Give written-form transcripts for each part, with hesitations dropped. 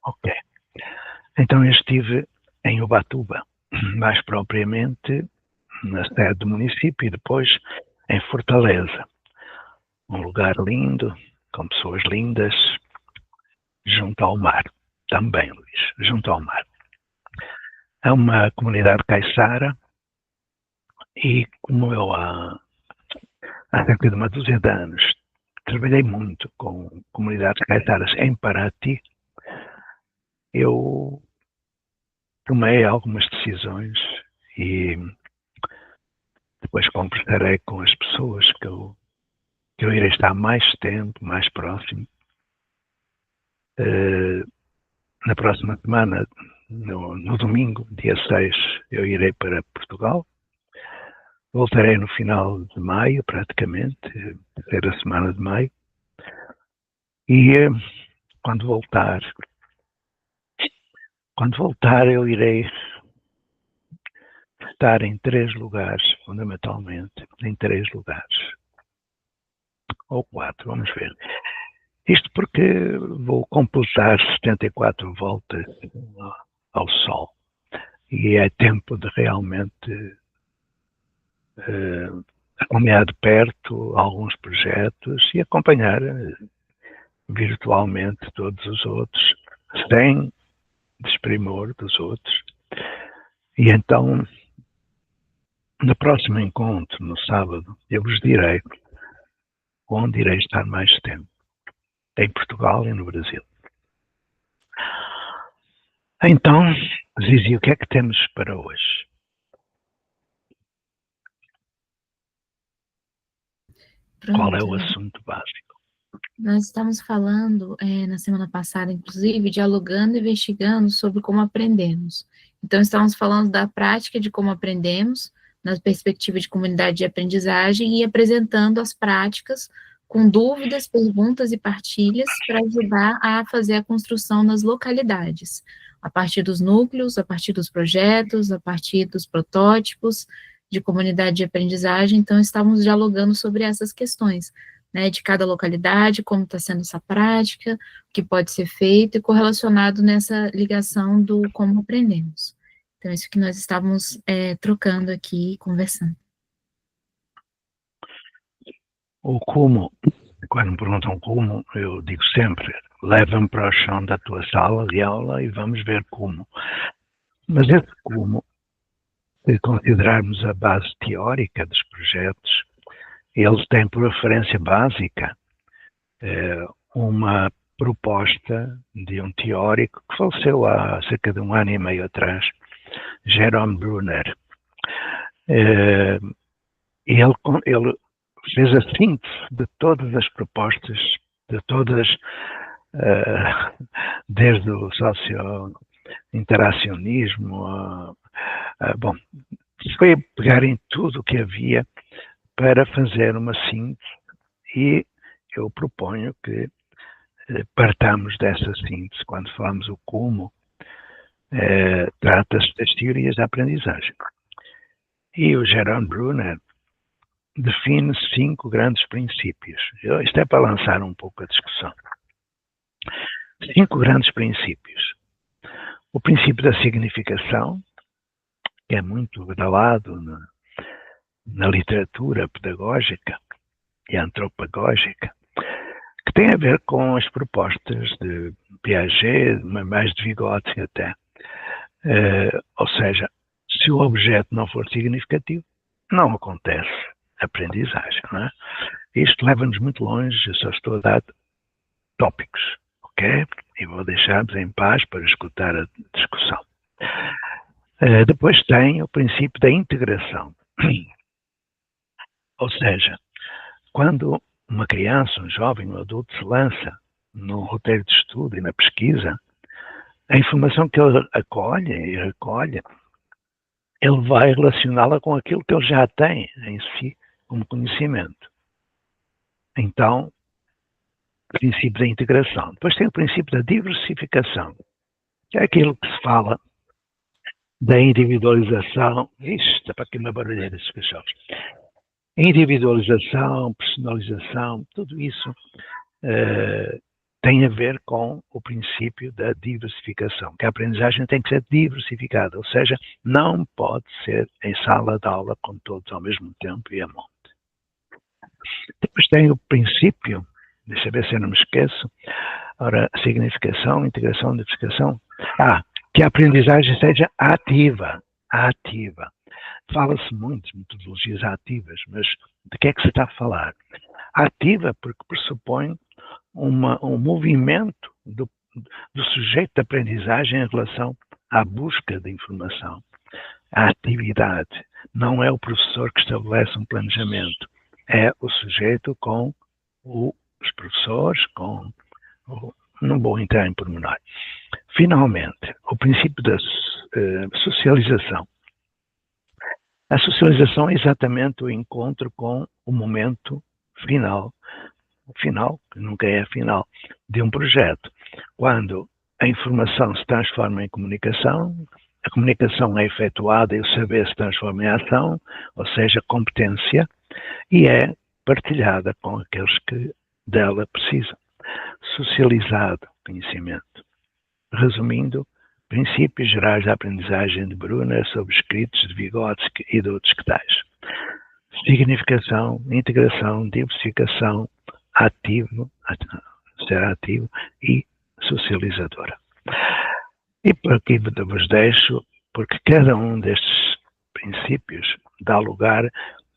Ok. Então eu estive em Ubatuba, mais propriamente na sede do município e depois em Fortaleza. Um lugar lindo, com pessoas lindas, junto ao mar. Também, Luís, junto ao mar. É uma comunidade caiçara e como eu há cerca de uma dúzia de anos trabalhei muito com comunidades caiçaras em Paraty, eu tomei algumas decisões e depois conversarei com as pessoas que eu irei estar mais tempo, mais próximo. Na próxima semana, no domingo, dia 6, eu irei para Portugal. Voltarei no final de maio, praticamente, terceira semana de maio. E quando voltar, eu irei estar em 3 lugares, fundamentalmente, em 3 lugares. Ou 4, vamos ver. Isto porque vou completar 74 voltas ao Sol. E é tempo de realmente acompanhar de perto alguns projetos e acompanhar virtualmente todos os outros, sem desprimor dos outros. E então, no próximo encontro, no sábado, eu vos direi onde irei estar mais tempo, em Portugal e no Brasil. Então, Zizi, o que é que temos para hoje? Pronto, Qual é o assunto básico? nós estamos falando na semana passada, inclusive, dialogando e investigando sobre como aprendemos. Então, estamos falando da prática de como aprendemos, na perspectiva de comunidade de aprendizagem, e apresentando as práticas com dúvidas, perguntas e partilhas para ajudar a fazer a construção nas localidades, a partir dos núcleos, a partir dos projetos, a partir dos protótipos de comunidade de aprendizagem. Então, estávamos dialogando sobre essas questões, né, de cada localidade, como está sendo essa prática, o que pode ser feito, e correlacionado nessa ligação do como aprendemos. Então, isso que nós estávamos trocando aqui, conversando. O como, quando me perguntam como, eu digo sempre, leva-me para o chão da tua sala de aula e vamos ver como. Mas esse como, se considerarmos a base teórica dos projetos, eles têm por referência básica uma proposta de um teórico que faleceu há cerca de 1 ano e meio atrás, Jerome Brunner. Ele fez a síntese de todas as propostas, de todas, desde o socio-interacionismo, bom, foi pegar em tudo o que havia para fazer uma síntese e eu proponho que partamos dessa síntese quando falamos o como, trata-se das teorias da aprendizagem. E o Jerome Brunner define 5 grandes princípios. Isto é para lançar um pouco a discussão. 5 grandes princípios. O princípio da significação, que é muito badalado na literatura pedagógica e antropagógica, que tem a ver com as propostas de Piaget, mais de Vygotsky até. Ou seja, se o objeto não for significativo, não acontece aprendizagem, não é? Isto leva-nos muito longe, eu só estou a dar tópicos, ok? E vou deixar-vos em paz para escutar a discussão. Depois tem o princípio da integração. Ou seja, quando uma criança, um jovem, um adulto se lança no roteiro de estudo e na pesquisa, a informação que ele acolhe e recolhe, ele vai relacioná-la com aquilo que ele já tem em si como conhecimento. Então, o princípio da integração. Depois tem o princípio da diversificação, que é aquilo que se fala da individualização. Está para aqui uma barulheira esses cachorros. Individualização, personalização, tudo isso tem a ver com o princípio da diversificação, que a aprendizagem tem que ser diversificada, ou seja, não pode ser em sala de aula com todos ao mesmo tempo e a monte. Depois tem o princípio, deixa eu ver se eu não me esqueço, ora, significação, integração, diversificação, que a aprendizagem seja ativa. Fala-se muito de metodologias ativas, mas de que é que se está a falar? Ativa porque pressupõe um movimento do sujeito de aprendizagem em relação à busca de informação. A atividade não é o professor que estabelece um planejamento, é o sujeito com os professores, não vou entrar em pormenor. Finalmente, o princípio da socialização. A socialização é exatamente o encontro com o momento final, que nunca é final, de um projeto. Quando a informação se transforma em comunicação, a comunicação é efetuada e o saber se transforma em ação, ou seja, competência, e é partilhada com aqueles que dela precisam. Socializado conhecimento. Resumindo, princípios gerais da aprendizagem de Brunner sobre escritos de Vygotsky e de outros que tais. Significação, integração, diversificação, ser ativo e socializadora. E por aqui vos deixo, porque cada um destes princípios dá lugar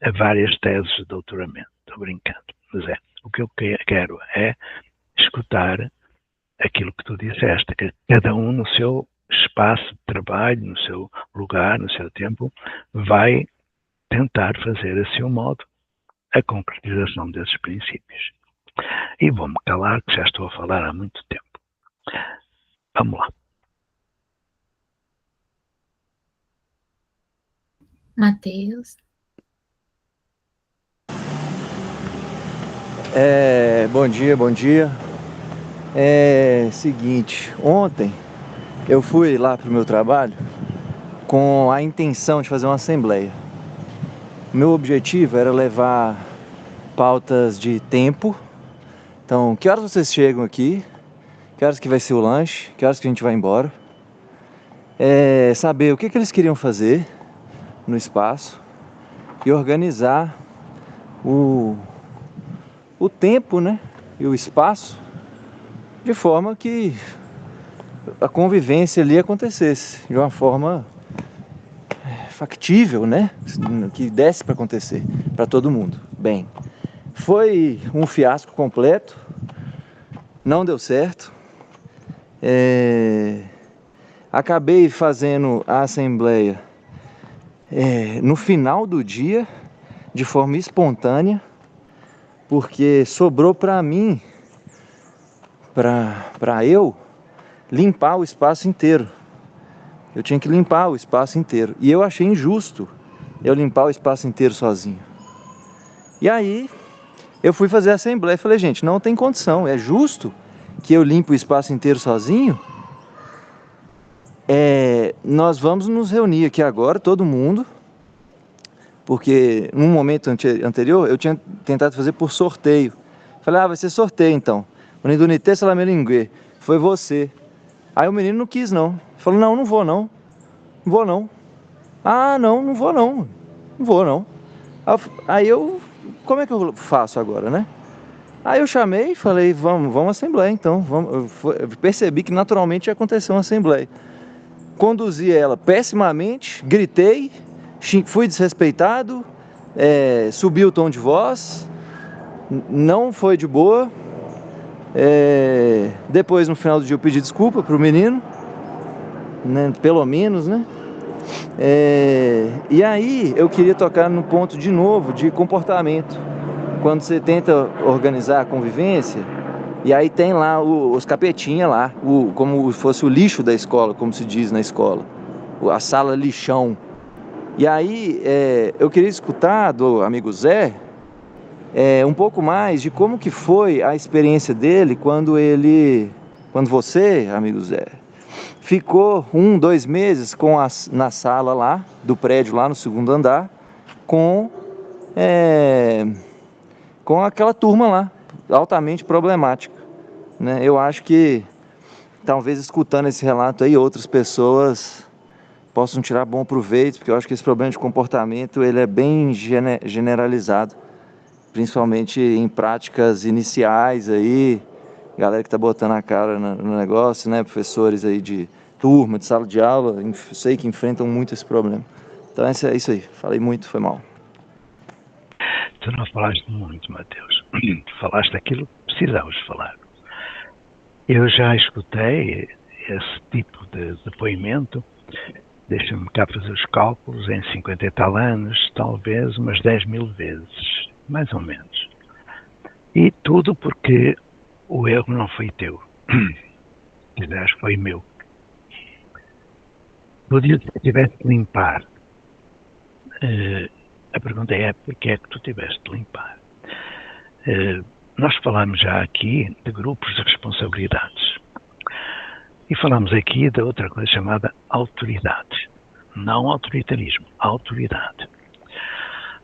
a várias teses de doutoramento. Estou brincando, mas o que eu quero é escutar aquilo que tu disseste, que cada um no seu espaço de trabalho, no seu lugar, no seu tempo, vai tentar fazer a seu modo a concretização desses princípios. E vou-me calar, que já estou a falar há muito tempo. Vamos lá. Matheus. Bom dia. Seguinte, ontem eu fui lá para o meu trabalho com a intenção de fazer uma assembleia. Meu objetivo era levar pautas de tempo. Então, que horas vocês chegam aqui? Que horas que vai ser o lanche? Que horas que a gente vai embora? Saber o que eles queriam fazer no espaço e organizar o tempo, né? E o espaço de forma que a convivência ali acontecesse de uma forma factível, né? Que desse para acontecer para todo mundo. Bem, foi um fiasco completo, não deu certo. Acabei fazendo a assembleia no final do dia, de forma espontânea, porque sobrou para mim, para eu limpar o espaço inteiro. Eu tinha que limpar o espaço inteiro. E eu achei injusto eu limpar o espaço inteiro sozinho. E aí eu fui fazer a assembleia e falei, gente, não tem condição. É justo que eu limpe o espaço inteiro sozinho? Nós vamos nos reunir aqui agora, todo mundo, porque num momento anterior eu tinha tentado fazer por sorteio. Falei, vai ser sorteio então. Unidunité Salamelingue, foi você. Aí o menino não quis não. Falou, não vou não. Não vou não. Não vou não. Não vou não. Aí eu, como é que eu faço agora, né? Aí eu chamei e falei, vamos à assembleia então. Eu percebi que naturalmente ia acontecer uma assembleia. Conduzi ela pessimamente, gritei, fui desrespeitado, subi o tom de voz, não foi de boa. Depois, no final do dia, eu pedi desculpa pro menino, né, pelo menos, né? E aí eu queria tocar no ponto de novo de comportamento. Quando você tenta organizar a convivência, e aí tem lá os capetinhas lá, como fosse o lixo da escola, como se diz na escola, a sala lixão. E aí eu queria escutar do amigo Zé um pouco mais de como que foi a experiência dele quando você, amigo Zé, ficou 2 meses na sala lá, do prédio lá no 2º andar, com aquela turma lá, altamente problemática. né? Eu acho que talvez escutando esse relato aí, outras pessoas possam tirar bom proveito, porque eu acho que esse problema de comportamento ele é bem generalizado, principalmente em práticas iniciais aí, galera que está botando a cara no negócio, né? Professores aí de turma, de sala de aula, sei que enfrentam muito esse problema. Então é isso aí, falei muito, foi mal. Tu não falaste muito, Mateus. Falaste aquilo que precisavas falar. Eu já escutei esse tipo de depoimento, deixa-me cá fazer os cálculos, em 50 e tal anos, talvez umas 10.000 vezes, mais ou menos. E tudo porque o erro não foi teu. Quizás foi meu. No dia que tiveste de limpar, a pergunta é porque é que tu tiveste de limpar? Nós falamos já aqui de grupos de responsabilidades. E falamos aqui de outra coisa chamada autoridade. Não autoritarismo, autoridade.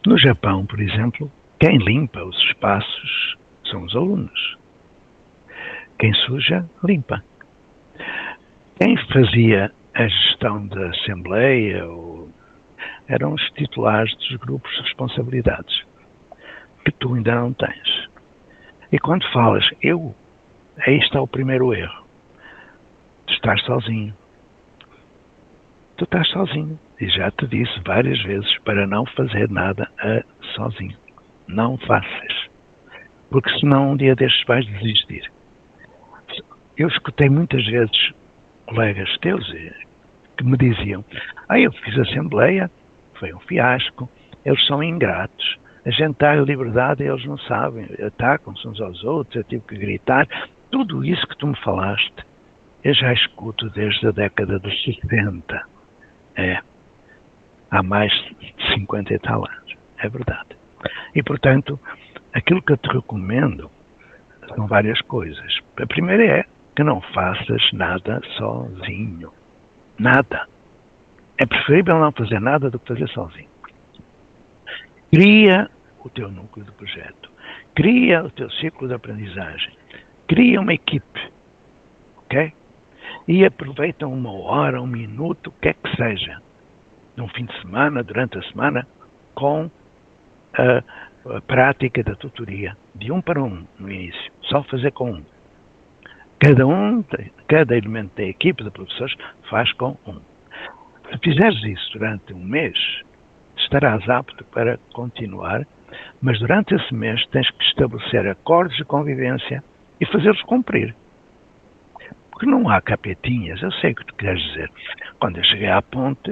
No Japão, por exemplo, quem limpa os espaços são os alunos. Quem suja, limpa. Quem fazia a gestão da assembleia eram os titulares dos grupos de responsabilidades, que tu ainda não tens. E quando falas, aí está o primeiro erro. Tu estás sozinho. Tu estás sozinho. E já te disse várias vezes para não fazer nada sozinho. Não faças. Porque senão um dia destes vais desistir. Eu escutei muitas vezes colegas teus que me diziam: eu fiz assembleia, foi um fiasco, eles são ingratos, a gente dá a liberdade e eles não sabem, atacam-se uns aos outros, eu tive que gritar. Tudo isso que tu me falaste, eu já escuto desde a década dos 60. Há mais de 50 e tal anos. É verdade. E, portanto, aquilo que eu te recomendo são várias coisas. A primeira é que não faças nada sozinho. Nada. É preferível não fazer nada do que fazer sozinho. Cria o teu núcleo de projeto. Cria o teu ciclo de aprendizagem. Cria uma equipe. Ok? E aproveita 1 hora, 1 minuto, o que é que seja, num fim de semana, durante a semana, com a prática da tutoria, de 1 para 1 no início, só fazer com 1. Cada elemento da equipe de professores faz com 1. Se fizeres isso durante 1 mês, estarás apto para continuar, mas durante esse mês tens que estabelecer acordos de convivência e fazê-los cumprir. Porque não há capetinhas, eu sei o que tu queres dizer. Quando eu cheguei à ponte,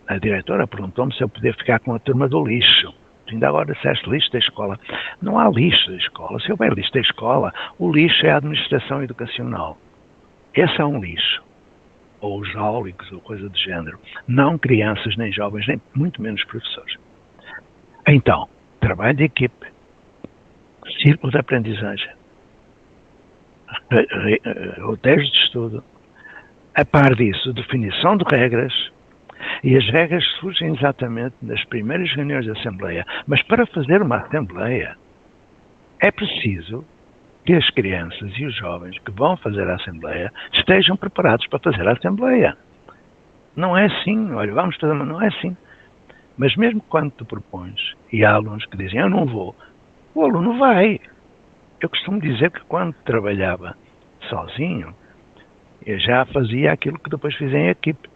a diretora perguntou-me se eu podia ficar com a turma do lixo. Tu ainda agora disseste lixo da escola. Não há lixo da escola. Se houver lixo da escola, o lixo é a administração educacional. Esse é um lixo. Ou os áulicos, ou coisa do género. Não crianças, nem jovens, nem muito menos professores. Então, trabalho de equipe, círculo de aprendizagem, roteiros de estudo, a par disso, definição de regras, e as regras surgem exatamente nas primeiras reuniões da Assembleia. Mas para fazer uma Assembleia, é preciso que as crianças e os jovens que vão fazer a Assembleia estejam preparados para fazer a Assembleia. Não é assim, olha, vamos fazer, mas não é assim. Mas mesmo quando tu propões, e há alunos que dizem, eu não vou, o aluno vai. Eu costumo dizer que quando trabalhava sozinho, eu já fazia aquilo que depois fiz em equipe.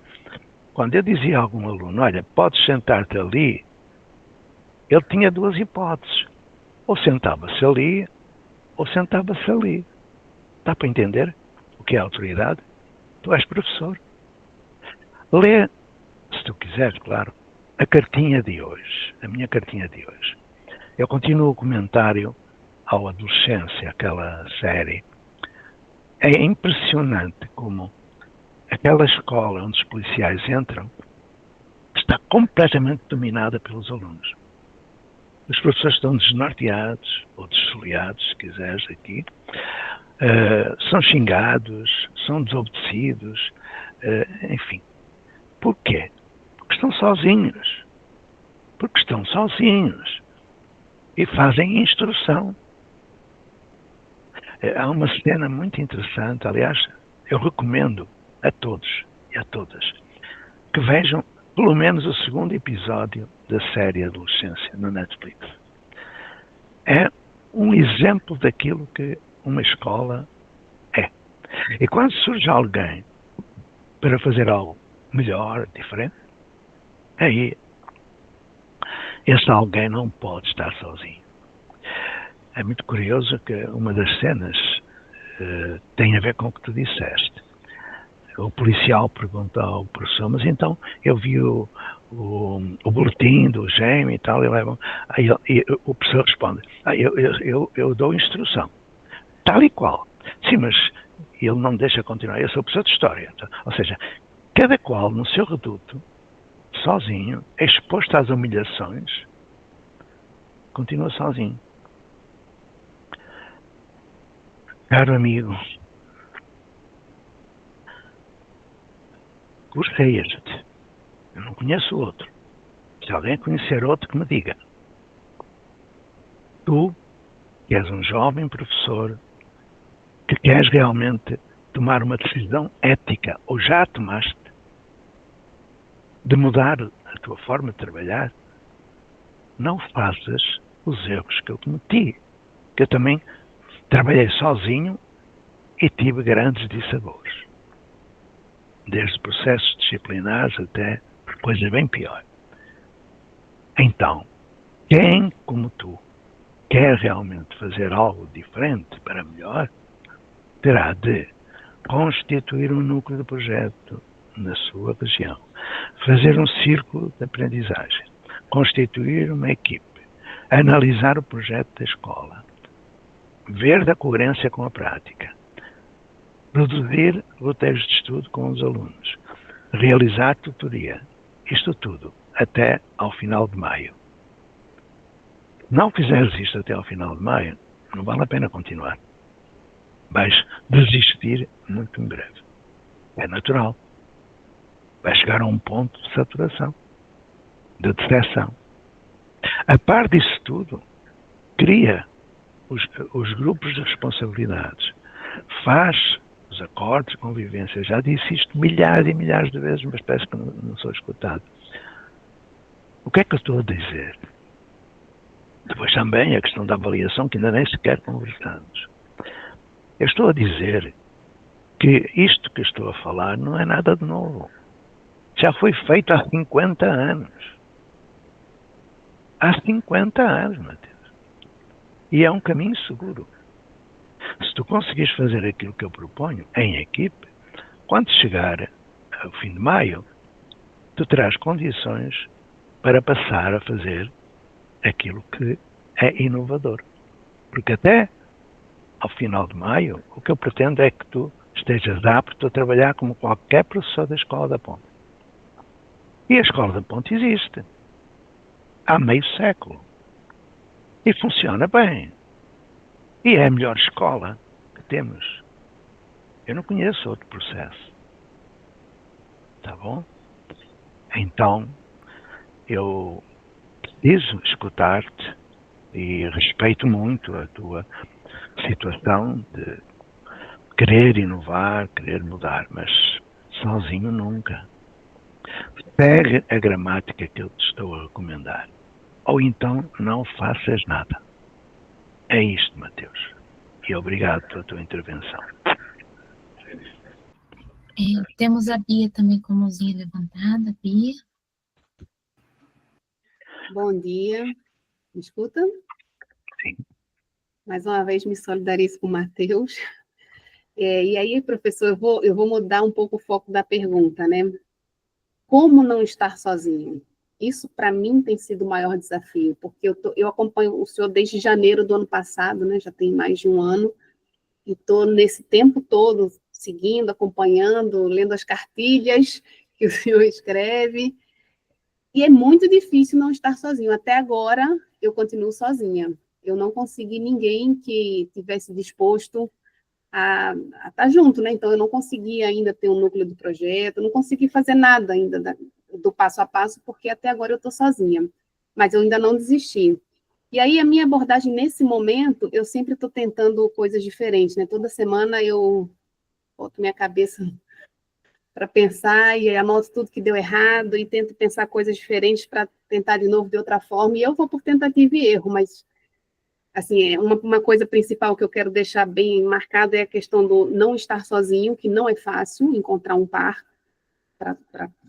Quando eu dizia a algum aluno, olha, podes sentar-te ali, ele tinha 2 hipóteses. Ou sentava-se ali, ou sentava-se ali. Dá para entender o que é autoridade? Tu és professor. Lê, se tu quiseres, claro, a cartinha de hoje, a minha cartinha de hoje. Eu continuo o comentário ao Adolescência, aquela série. É impressionante como aquela escola onde os policiais entram está completamente dominada pelos alunos. Os professores estão desnorteados, ou desfoliados, se quiseres aqui, são xingados, são desobedecidos, enfim. Porquê? Porque estão sozinhos. Porque estão sozinhos. E fazem instrução. há uma cena muito interessante, aliás, eu recomendo a todos e a todas que vejam pelo menos o segundo episódio da série Adolescência no Netflix. É um exemplo daquilo que uma escola é. E quando surge alguém para fazer algo melhor, diferente, aí esse alguém não pode estar sozinho. É muito curioso que uma das cenas tem a ver com o que tu disseste. O policial pergunta ao professor, mas então eu vi o boletim do GEM e tal, e o professor responde, eu dou instrução, tal e qual. Sim, mas ele não me deixa continuar, eu sou professor de História. Ou seja, cada qual no seu reduto, sozinho, exposto às humilhações, continua sozinho. Caro amigo, gostei este. Eu não conheço outro. Se alguém conhecer outro, que me diga. Tu, que és um jovem professor, que queres realmente tomar uma decisão ética, ou já a tomaste, de mudar a tua forma de trabalhar, não faças os erros que eu cometi. Que eu também trabalhei sozinho e tive grandes dissabores. Desde processos disciplinares até coisa bem pior. Então, quem, como tu, quer realmente fazer algo diferente para melhor, terá de constituir um núcleo de projeto na sua região, fazer um círculo de aprendizagem, constituir uma equipe, analisar o projeto da escola, ver da coerência com a prática, produzir roteiros de estudo com os alunos, realizar tutoria, isto tudo até ao final de maio. Se não fizeres isto até ao final de maio, não vale a pena continuar. Vais desistir muito em breve. É natural. Vai chegar a um ponto de saturação, de decepção. A par disso tudo, cria os grupos de responsabilidades, faz os acordos de convivência. Já disse isto milhares e milhares de vezes, mas parece que não sou escutado. O que é que eu estou a dizer? Depois também a questão da avaliação, que ainda nem sequer conversamos. Eu estou a dizer que isto que estou a falar não é nada de novo. Já foi feito há 50 anos. Há 50 anos, Mateus. E é um caminho seguro. Se tu conseguires fazer aquilo que eu proponho em equipe, quando chegar ao fim de maio, tu terás condições para passar a fazer aquilo que é inovador. Porque até ao final de maio, o que eu pretendo é que tu estejas apto a trabalhar como qualquer professor da Escola da Ponte. E a Escola da Ponte existe há meio século. E funciona bem. E é a melhor escola que temos. Eu não conheço outro processo. Tá bom? Então, eu preciso escutar-te e respeito muito a tua situação de querer inovar, querer mudar, mas sozinho nunca. Segue a gramática que eu te estou a recomendar. Ou então não faças nada. É isto, Mateus. E obrigado pela tua intervenção. Temos a Bia também com a mãozinha levantada. Bia? Bom dia. Me escuta? Sim. Mais uma vez me solidarizo com o Matheus. E aí, professor, eu vou mudar um pouco o foco da pergunta, né? Como não estar sozinho? Isso, para mim, tem sido o maior desafio, porque eu acompanho o senhor desde janeiro do ano passado, né? Já tem mais de um ano, e estou nesse tempo todo seguindo, acompanhando, lendo as cartilhas que o senhor escreve, e é muito difícil não estar sozinho. Até agora, eu continuo sozinha. Eu não consegui ninguém que tivesse disposto a estar junto, né? Então, eu não consegui ainda ter um núcleo do projeto, não consegui fazer nada ainda do passo a passo, porque até agora eu estou sozinha. Mas eu ainda não desisti. E aí, a minha abordagem nesse momento, eu sempre estou tentando coisas diferentes, né? Toda semana eu boto minha cabeça para pensar e anoto tudo que deu errado e tento pensar coisas diferentes para tentar de novo de outra forma. E eu vou por tentativa e erro, mas, assim, uma coisa principal que eu quero deixar bem marcada é a questão do não estar sozinho, que não é fácil encontrar um par para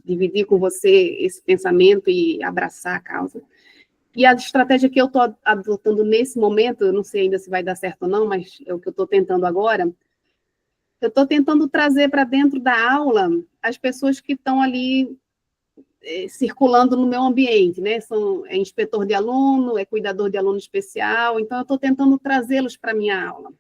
dividir com você esse pensamento e abraçar a causa. E a estratégia que eu estou adotando nesse momento, eu não sei ainda se vai dar certo ou não, mas é o que eu estou tentando agora, eu estou tentando trazer para dentro da aula as pessoas que estão ali circulando no meu ambiente, né? É inspetor de aluno, é cuidador de aluno especial, então eu estou tentando trazê-los para a minha aula,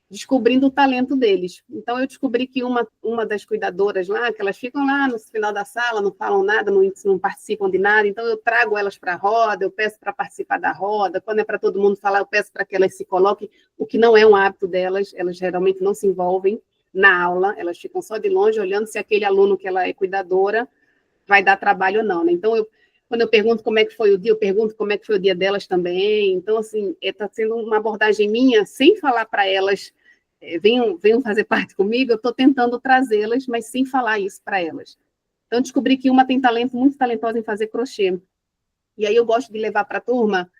descobrindo o talento deles. Então eu descobri que uma das cuidadoras lá, que elas ficam lá no final da sala, não falam nada, não participam de nada, então eu trago elas para a roda, eu peço para participar da roda, quando é para todo mundo falar, eu peço para que elas se coloquem, o que não é um hábito delas, elas geralmente não se envolvem na aula, elas ficam só de longe olhando se aquele aluno que ela é cuidadora vai dar trabalho ou não, né? Então, quando eu pergunto como é que foi o dia, eu pergunto como é que foi o dia delas também. Então, assim, está sendo uma abordagem minha, sem falar para elas, venham fazer parte comigo, eu estou tentando trazê-las, mas sem falar isso para elas. Então, descobri que uma tem talento, muito talentosa em fazer crochê. E aí eu gosto de levar para a turma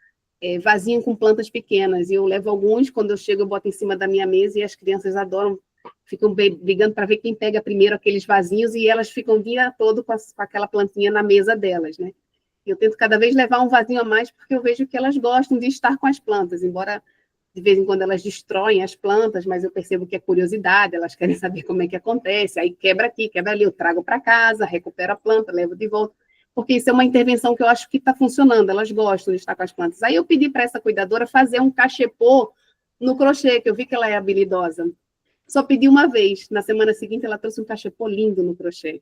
vasinho com plantas pequenas. E eu levo alguns, quando eu chego, eu boto em cima da minha mesa e as crianças adoram, ficam brigando para ver quem pega primeiro aqueles vasinhos e elas ficam o dia todo com aquela plantinha na mesa delas, né? Eu tento cada vez levar um vasinho a mais porque eu vejo que elas gostam de estar com as plantas, embora de vez em quando elas destroem as plantas, mas eu percebo que é curiosidade, elas querem saber como é que acontece, aí quebra aqui, quebra ali, eu trago para casa, recupero a planta, levo de volta, porque isso é uma intervenção que eu acho que está funcionando, elas gostam de estar com as plantas. Aí eu pedi para essa cuidadora fazer um cachepô no crochê, que eu vi que ela é habilidosa. Só pedi uma vez. Na semana seguinte, ela trouxe um cachepô lindo no crochê.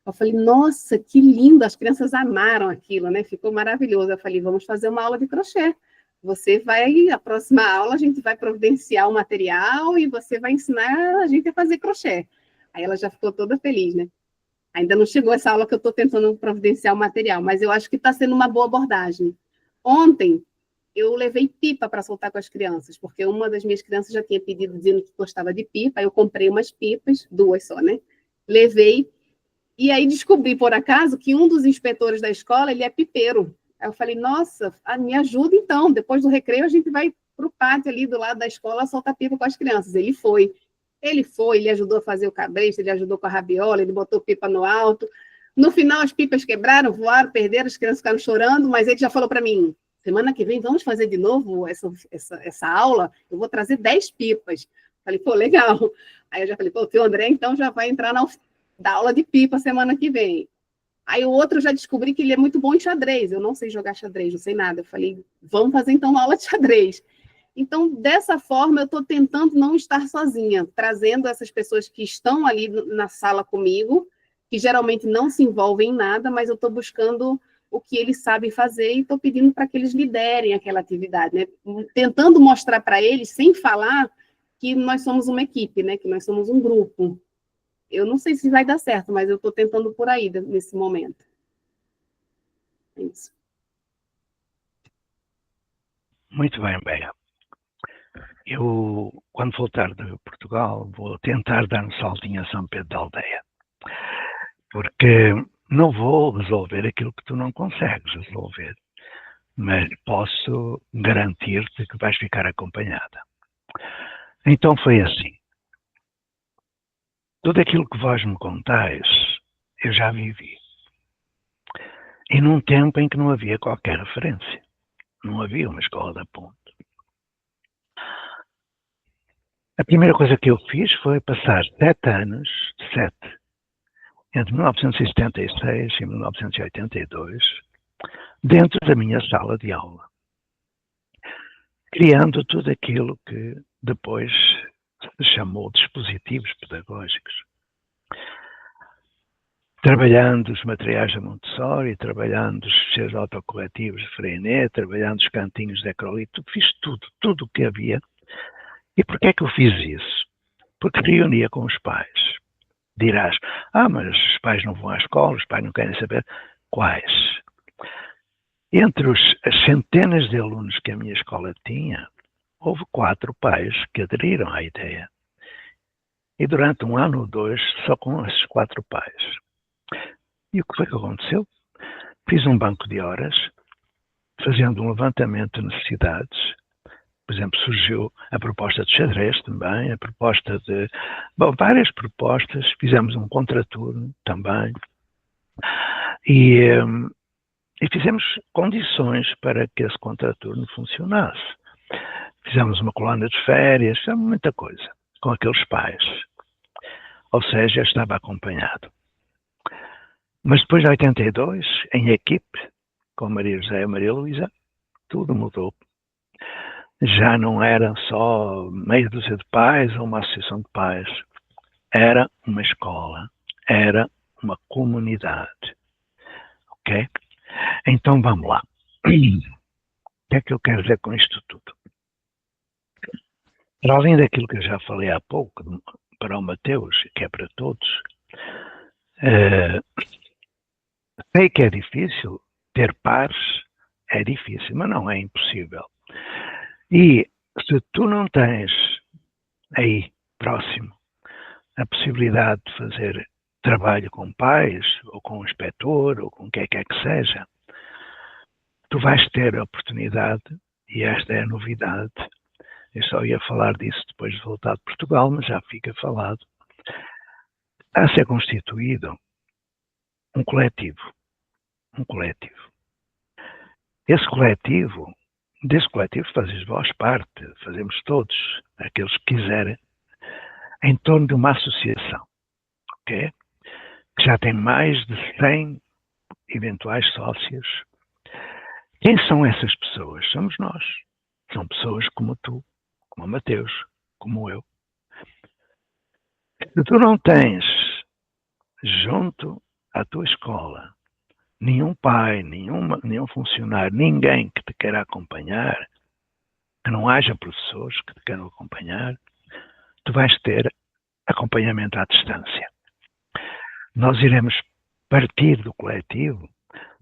Eu falei, nossa, que lindo! As crianças amaram aquilo, né? Ficou maravilhoso. Eu falei, vamos fazer uma aula de crochê. Você vai, a próxima aula, a gente vai providenciar o material e você vai ensinar a gente a fazer crochê. Aí ela já ficou toda feliz, né? Ainda não chegou essa aula que eu estou tentando providenciar o material, mas eu acho que está sendo uma boa abordagem. Ontem, eu levei pipa para soltar com as crianças, porque uma das minhas crianças já tinha pedido dizendo que gostava de pipa, eu comprei umas pipas, 2 só, né? Levei, e aí descobri, por acaso, que um dos inspetores da escola, ele é pipeiro. Aí eu falei, nossa, me ajuda então, depois do recreio a gente vai para o pátio ali do lado da escola soltar pipa com as crianças. Ele foi, ele ajudou a fazer o cabresto, ele ajudou com a rabiola, ele botou pipa no alto. No final as pipas quebraram, voaram, perderam, as crianças ficaram chorando, mas ele já falou para mim, semana que vem vamos fazer de novo essa aula, eu vou trazer 10 pipas. Falei, pô, legal. Aí eu já falei, pô, o teu André então já vai entrar da aula de pipa semana que vem. Aí o outro eu já descobri que ele é muito bom em xadrez, eu não sei jogar xadrez, não sei nada. Eu falei, vamos fazer então uma aula de xadrez. Então, dessa forma, eu estou tentando não estar sozinha, trazendo essas pessoas que estão ali na sala comigo, que geralmente não se envolvem em nada, mas eu estou buscando o que eles sabem fazer e estou pedindo para que eles liderem aquela atividade, né? Tentando mostrar para eles, sem falar, que nós somos uma equipe, né? Que nós somos um grupo. Eu não sei se vai dar certo, mas eu estou tentando por aí nesse momento. É isso. Muito bem, Bea. Eu, quando voltar de Portugal, vou tentar dar um saltinho a São Pedro da Aldeia. Porque não vou resolver aquilo que tu não consegues resolver, mas posso garantir-te que vais ficar acompanhada. Então foi assim. Tudo aquilo que vós me contais, eu já vivi. E num tempo em que não havia qualquer referência. Não havia uma escola de ponto. A primeira coisa que eu fiz foi passar 7 anos, entre 1976 e 1982, dentro da minha sala de aula, criando tudo aquilo que depois se chamou dispositivos pedagógicos. Trabalhando os materiais da Montessori, trabalhando os fecheiros autocorretivos de Freinet, trabalhando os cantinhos de acrolito, fiz tudo o que havia. E porquê é que eu fiz isso? Porque reunia com os pais. Dirás, mas os pais não vão à escola, os pais não querem saber. Quais? Entre as centenas de alunos que a minha escola tinha, houve 4 pais que aderiram à ideia. E durante 1 ano ou 2, só com esses 4 pais. E o que foi que aconteceu? Fiz um banco de horas, fazendo um levantamento de necessidades. Por exemplo, surgiu a proposta de xadrez também, a proposta de... Bom, várias propostas, fizemos um contraturno também. E fizemos condições para que esse contraturno funcionasse. Fizemos uma colónia de férias, fizemos muita coisa com aqueles pais. Ou seja, eu estava acompanhado. Mas depois de 82, em equipe, com Maria José e Maria Luísa, tudo mudou. Já não eram só meia dúzia de pais ou uma associação de pais. Era uma escola, era uma comunidade. Ok? Então vamos lá. O que é que eu quero dizer com isto tudo? Para além daquilo que eu já falei há pouco, para o Mateus, que é para todos, sei que é difícil, ter pares é difícil, mas não é impossível. E se tu não tens aí, próximo, a possibilidade de fazer trabalho com pais, ou com o inspetor, ou com quem quer que seja, tu vais ter a oportunidade, e esta é a novidade, eu só ia falar disso depois de voltar de Portugal, mas já fica falado, a ser constituído um coletivo. Um coletivo. Esse coletivo, desse coletivo fazes vós parte, fazemos todos, aqueles que quiserem, em torno de uma associação, ok? Que já tem mais de 100 eventuais sócios. Quem são essas pessoas? Somos nós. São pessoas como tu, como o Mateus, como eu. Se tu não tens junto à tua escola nenhum pai, nenhum funcionário, ninguém que te queira acompanhar, que não haja professores que te queiram acompanhar, tu vais ter acompanhamento à distância. Nós iremos partir do coletivo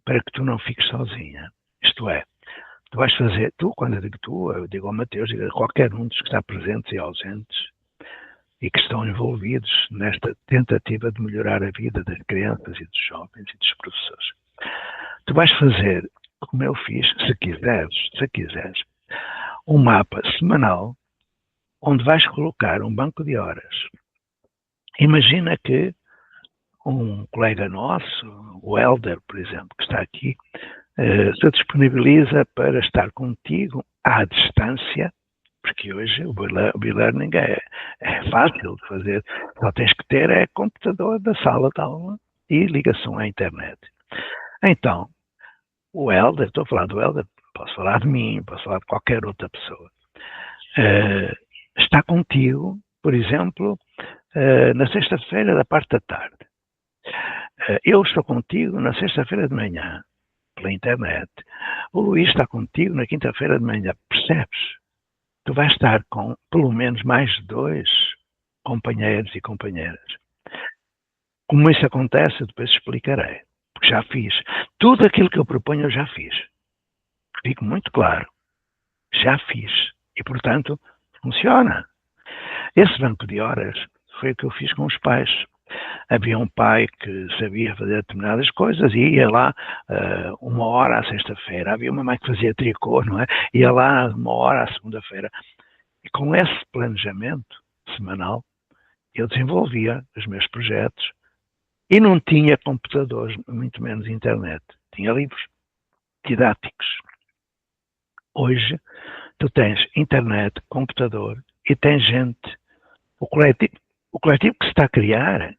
para que tu não fiques sozinha. Isto é, tu vais fazer, quando eu digo tu, eu digo ao Mateus, digo a qualquer um dos que está presentes e ausentes e que estão envolvidos nesta tentativa de melhorar a vida das crianças e dos jovens e dos professores. Tu vais fazer, como eu fiz, se quiseres, um mapa semanal onde vais colocar um banco de horas. Imagina que um colega nosso, o Helder, por exemplo, que está aqui, se disponibiliza para estar contigo à distância, porque hoje o e-learning é fácil de fazer, só tens que ter computador da sala de aula e ligação à internet. Então, o Helder, estou a falar do Helder, posso falar de mim, posso falar de qualquer outra pessoa, está contigo, por exemplo, na sexta-feira da parte da tarde. Eu estou contigo na sexta-feira de manhã, pela internet. O Luís está contigo na quinta-feira de manhã, percebes? Tu vais estar com pelo menos mais 2 companheiros e companheiras. Como isso acontece, depois explicarei. Porque já fiz. Tudo aquilo que eu proponho eu já fiz. Fico muito claro. Já fiz. E, portanto, funciona. Esse banco de horas foi o que eu fiz com os pais. Havia um pai que sabia fazer determinadas coisas e ia lá 1 hora à sexta-feira. Havia uma mãe que fazia tricô, não é? Ia lá 1 hora à segunda-feira. E com esse planejamento semanal, eu desenvolvia os meus projetos e não tinha computadores, muito menos internet. Tinha livros didáticos. Hoje, tu tens internet, computador e tens gente. O coletivo que se está a criar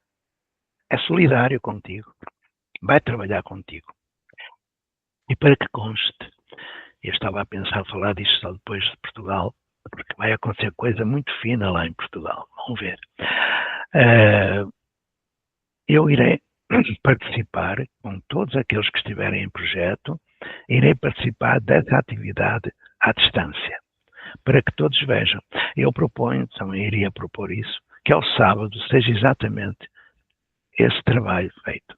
é solidário contigo. Vai trabalhar contigo. E para que conste, eu estava a pensar falar disto só depois de Portugal, porque vai acontecer coisa muito fina lá em Portugal. Vamos ver. Eu irei participar com todos aqueles que estiverem em projeto, irei participar dessa atividade à distância, para que todos vejam. Eu proponho, também iria propor isso, que ao sábado seja exatamente esse trabalho feito.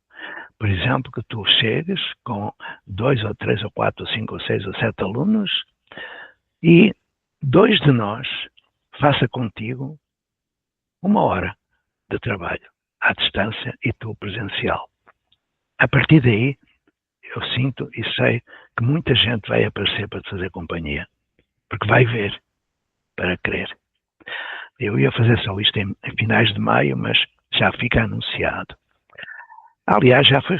Por exemplo, que tu chegues com 2 ou 3 ou 4 ou 5 ou 6 ou 7 alunos e 2 de nós faça contigo 1 hora de trabalho à distância e tu presencial. A partir daí, eu sinto e sei que muita gente vai aparecer para te fazer companhia, porque vai ver para crer. Eu ia fazer só isto em finais de maio, mas já fica anunciado. Aliás, já foi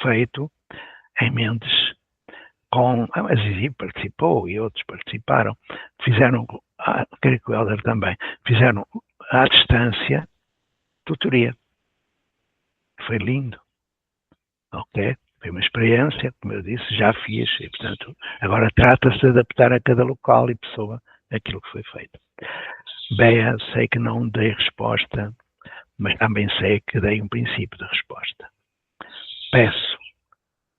feito em Mendes, com a Zizi participou e outros participaram, fizeram, creio que o Helder também, fizeram à distância tutoria. Foi lindo, ok? Foi uma experiência, como eu disse, já fiz, e portanto, agora trata-se de adaptar a cada local e pessoa aquilo que foi feito. Bea, sei que não dei resposta, mas também sei que dei um princípio de resposta. Peço,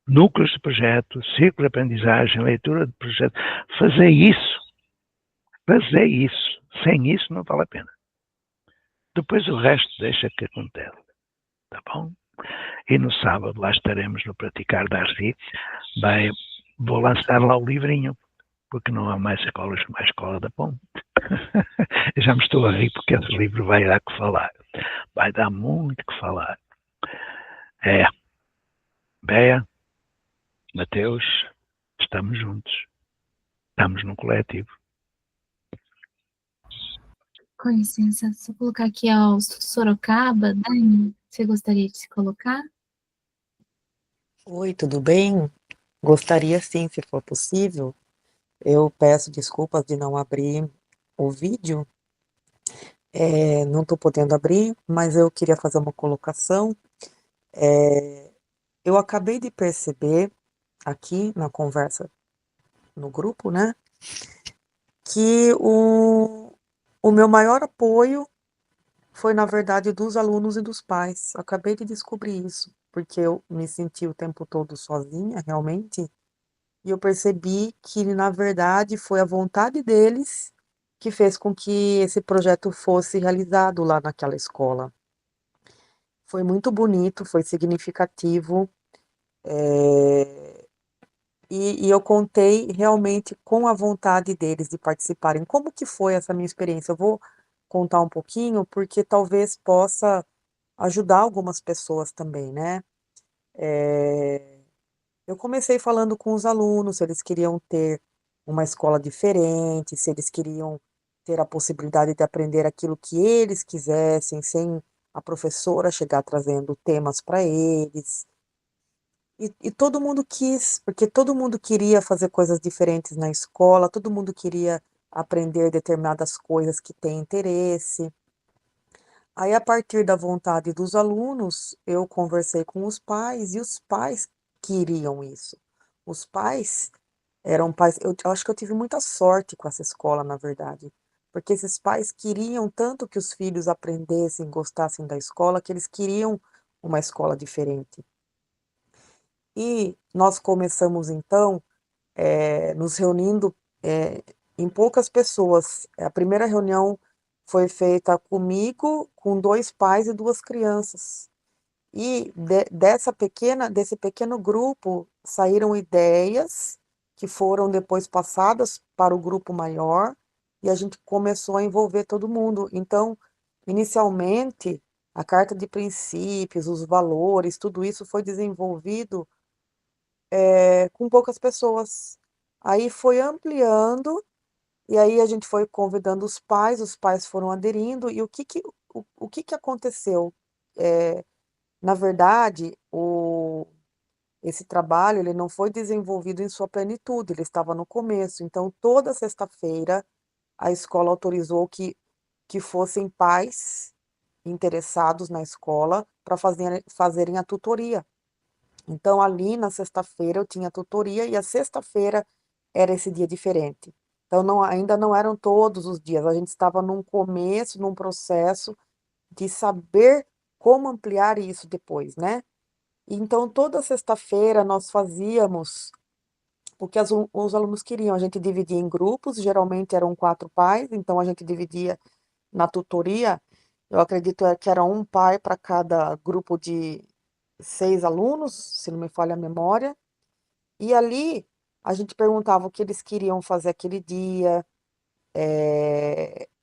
núcleos de projeto, círculo de aprendizagem, leitura de projeto, fazer isso. Sem isso não vale a pena. Depois o resto deixa que acontece, tá bom? E no sábado lá estaremos no Praticar Darcy. Vou lançar lá o livrinho, porque não há mais escolas como a Escola da Ponte. Eu já me estou a rir porque esse livro vai dar que falar. Vai dar muito que falar. Bea, Mateus, estamos juntos. Estamos no coletivo. Com licença, se eu colocar aqui ao Sorocaba, Dani, você gostaria de se colocar? Oi, tudo bem? Gostaria sim, se for possível. Eu peço desculpas de não abrir o vídeo. Não estou podendo abrir, mas eu queria fazer uma colocação. Eu acabei de perceber aqui na conversa no grupo, né, que o meu maior apoio foi, na verdade, dos alunos e dos pais. Acabei de descobrir isso, porque eu me senti o tempo todo sozinha, realmente. E eu percebi que, na verdade, foi a vontade deles que fez com que esse projeto fosse realizado lá naquela escola. Foi muito bonito, foi significativo, e eu contei realmente com a vontade deles de participarem. Como que foi essa minha experiência? Eu vou contar um pouquinho, porque talvez possa ajudar algumas pessoas também, né? Eu comecei falando com os alunos, se eles queriam ter uma escola diferente, se eles queriam ter a possibilidade de aprender aquilo que eles quisessem, sem a professora chegar trazendo temas para eles. E todo mundo quis, porque todo mundo queria fazer coisas diferentes na escola, todo mundo queria aprender determinadas coisas que têm interesse. Aí, a partir da vontade dos alunos, eu conversei com os pais e os pais queriam isso. Os pais eram pais. Eu acho que eu tive muita sorte com essa escola, na verdade, porque esses pais queriam tanto que os filhos aprendessem, gostassem da escola, que eles queriam uma escola diferente. E nós começamos, então, nos reunindo, em poucas pessoas. A primeira reunião foi feita comigo, com 2 pais e 2 crianças. E desse pequeno grupo saíram ideias que foram depois passadas para o grupo maior, e a gente começou a envolver todo mundo. Então, inicialmente, a carta de princípios, os valores, tudo isso foi desenvolvido com poucas pessoas. Aí foi ampliando, e aí a gente foi convidando os pais foram aderindo, e o que que aconteceu? Na verdade, esse trabalho, ele não foi desenvolvido em sua plenitude, ele estava no começo. Então, toda sexta-feira, a escola autorizou que fossem pais interessados na escola para fazerem a tutoria. Então, ali na sexta-feira eu tinha tutoria, e a sexta-feira era esse dia diferente. Então, ainda não eram todos os dias, a gente estava num começo, num processo de saber como ampliar isso depois, né? Então, toda sexta-feira nós fazíamos o que os alunos queriam. A gente dividia em grupos, geralmente eram 4 pais, então a gente dividia na tutoria. Eu acredito que era um pai para cada grupo 6 alunos, se não me falha a memória, e ali a gente perguntava o que eles queriam fazer aquele dia,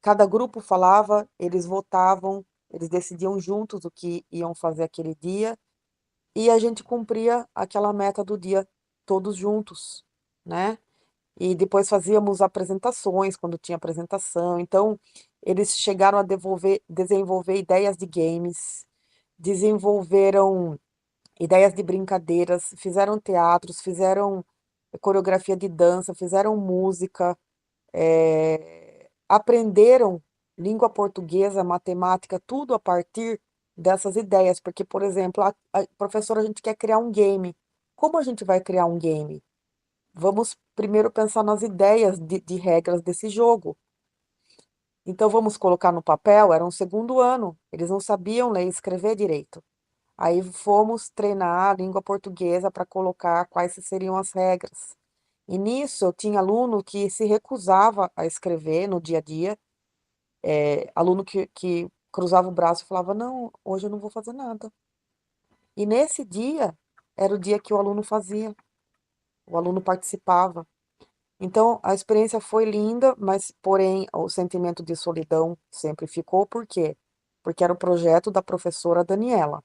cada grupo falava, eles votavam, eles decidiam juntos o que iam fazer aquele dia, e a gente cumpria aquela meta do dia todos juntos, né? E depois fazíamos apresentações quando tinha apresentação. Então, eles chegaram a desenvolver ideias de games, desenvolveram ideias de brincadeiras, fizeram teatros, fizeram coreografia de dança, fizeram música, aprenderam língua portuguesa, matemática, tudo a partir dessas ideias. Porque, por exemplo, professora, a gente quer criar um game. Como a gente vai criar um game? Vamos primeiro pensar nas ideias de regras desse jogo. Então, vamos colocar no papel, era um segundo ano, eles não sabiam ler e escrever direito. Aí fomos treinar a língua portuguesa para colocar quais seriam as regras. E nisso eu tinha aluno que se recusava a escrever no dia a dia, aluno que cruzava o braço e falava, não, hoje eu não vou fazer nada. E nesse dia, era o dia que o aluno fazia, o aluno participava. Então, a experiência foi linda, mas, porém, o sentimento de solidão sempre ficou. Por quê? Porque era o projeto da professora Daniela.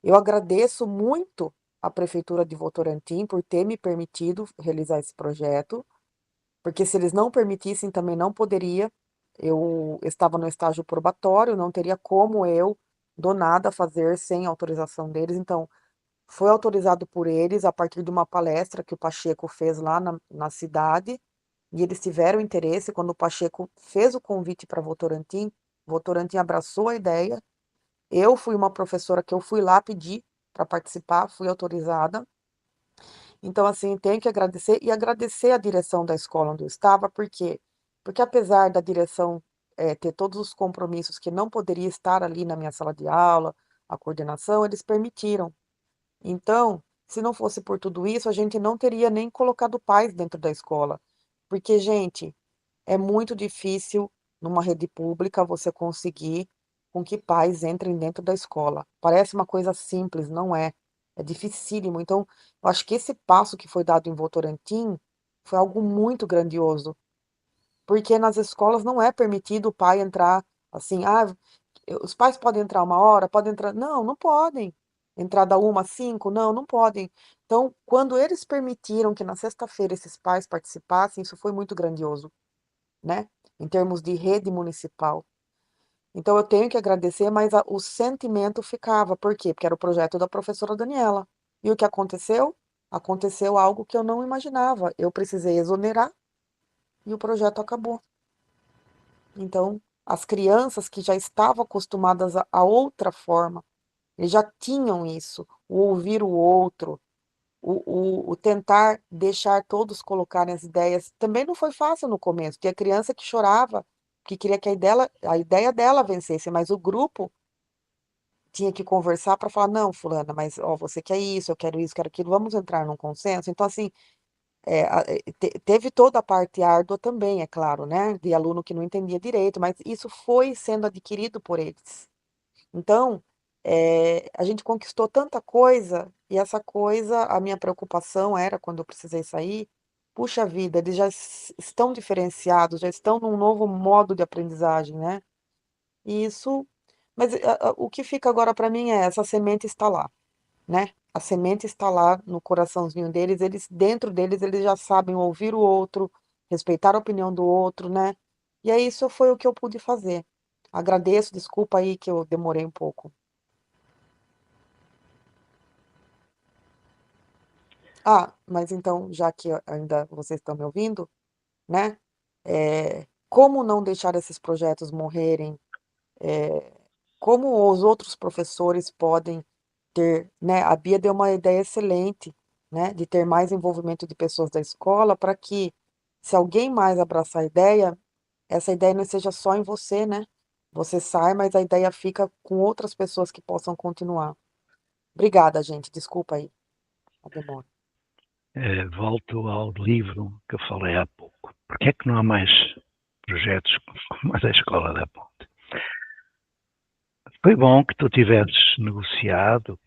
Eu agradeço muito à Prefeitura de Votorantim por ter me permitido realizar esse projeto, porque se eles não permitissem, também não poderia. Eu estava no estágio probatório, não teria como eu, do nada, fazer sem autorização deles. Então, foi autorizado por eles a partir de uma palestra que o Pacheco fez lá na cidade, e eles tiveram interesse. Quando o Pacheco fez o convite para Votorantim, Votorantim abraçou a ideia. Eu fui uma professora que eu fui lá pedir para participar, fui autorizada. Então, assim, tenho que agradecer e agradecer a direção da escola onde eu estava, por quê? Porque apesar da direção ter todos os compromissos que não poderia estar ali na minha sala de aula, a coordenação, eles permitiram. Então, se não fosse por tudo isso, a gente não teria nem colocado pais dentro da escola. Porque, gente, é muito difícil numa rede pública você conseguir com que pais entrem dentro da escola. Parece uma coisa simples, não é? É dificílimo. Então, eu acho que esse passo que foi dado em Votorantim foi algo muito grandioso, porque nas escolas não é permitido o pai entrar assim, os pais podem entrar 1 hora, podem entrar. Não, não podem. Entrar da 1 às 5? Não, não podem. Então, quando eles permitiram que na sexta-feira esses pais participassem, isso foi muito grandioso, né? Em termos de rede municipal. Então, eu tenho que agradecer, mas o sentimento ficava. Por quê? Porque era o projeto da professora Daniela. E o que aconteceu? Aconteceu algo que eu não imaginava. Eu precisei exonerar e o projeto acabou. Então, as crianças que já estavam acostumadas a outra forma, eles já tinham isso, o ouvir o outro, o tentar deixar todos colocarem as ideias. Também não foi fácil no começo. Tinha criança que chorava, que queria que a ideia dela vencesse, mas o grupo tinha que conversar para falar, não, fulana, mas ó, você quer isso, eu quero aquilo, vamos entrar num consenso. Então, assim, teve toda a parte árdua também, é claro, né, de aluno que não entendia direito, mas isso foi sendo adquirido por eles. Então, a gente conquistou tanta coisa, e essa coisa, a minha preocupação era, quando eu precisei sair, puxa vida, eles já estão diferenciados, já estão num novo modo de aprendizagem, né? E isso, mas o que fica agora para mim é, essa semente está lá, né? A semente está lá no coraçãozinho deles, dentro deles, eles já sabem ouvir o outro, respeitar a opinião do outro, né? E aí isso foi o que eu pude fazer. Agradeço, desculpa aí que eu demorei um pouco. Mas então, já que ainda vocês estão me ouvindo, né? Como não deixar esses projetos morrerem? Como os outros professores podem ter, né? A Bia deu uma ideia excelente, né? De ter mais envolvimento de pessoas da escola para que, se alguém mais abraçar a ideia, essa ideia não seja só em você, né? Você sai, mas a ideia fica com outras pessoas que possam continuar. Obrigada, gente. Desculpa aí a demora. Volto ao livro que eu falei há pouco. Por que é que não há mais projetos como a da Escola da Ponte? Foi bom que tu tivesses negociado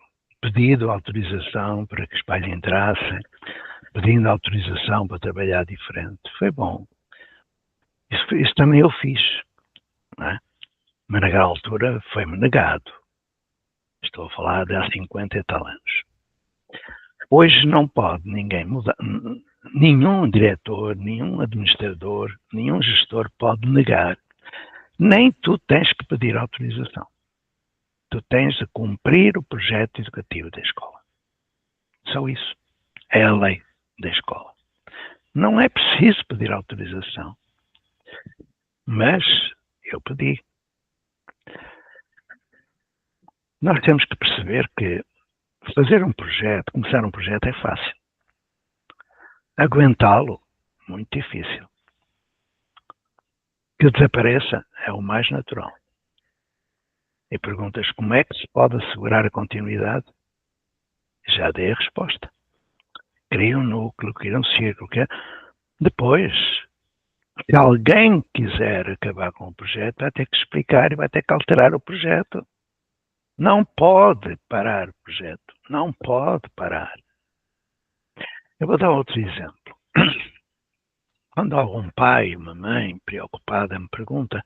pedido autorização para que os pais entrassem, pedindo autorização para trabalhar diferente. Foi bom. Isso também eu fiz, não é? Mas naquela altura foi-me negado. Estou a falar de há 50 e tal anos. Hoje não pode ninguém mudar, nenhum diretor, nenhum administrador, nenhum gestor pode negar. Nem tu tens que pedir autorização. Tu tens de cumprir o projeto educativo da escola. Só isso. É a lei da escola. Não é preciso pedir autorização. Mas eu pedi. Nós temos que perceber que fazer um projeto, começar um projeto é fácil. Aguentá-lo, muito difícil. Que desapareça é o mais natural. E perguntas como é que se pode assegurar a continuidade? Já dei a resposta. Cria um núcleo, cria um círculo. Depois, se alguém quiser acabar com o projeto, vai ter que explicar e vai ter que alterar o projeto. Não pode parar o projeto. Não pode parar. Eu vou dar outro exemplo. Quando algum pai, uma mãe preocupada me pergunta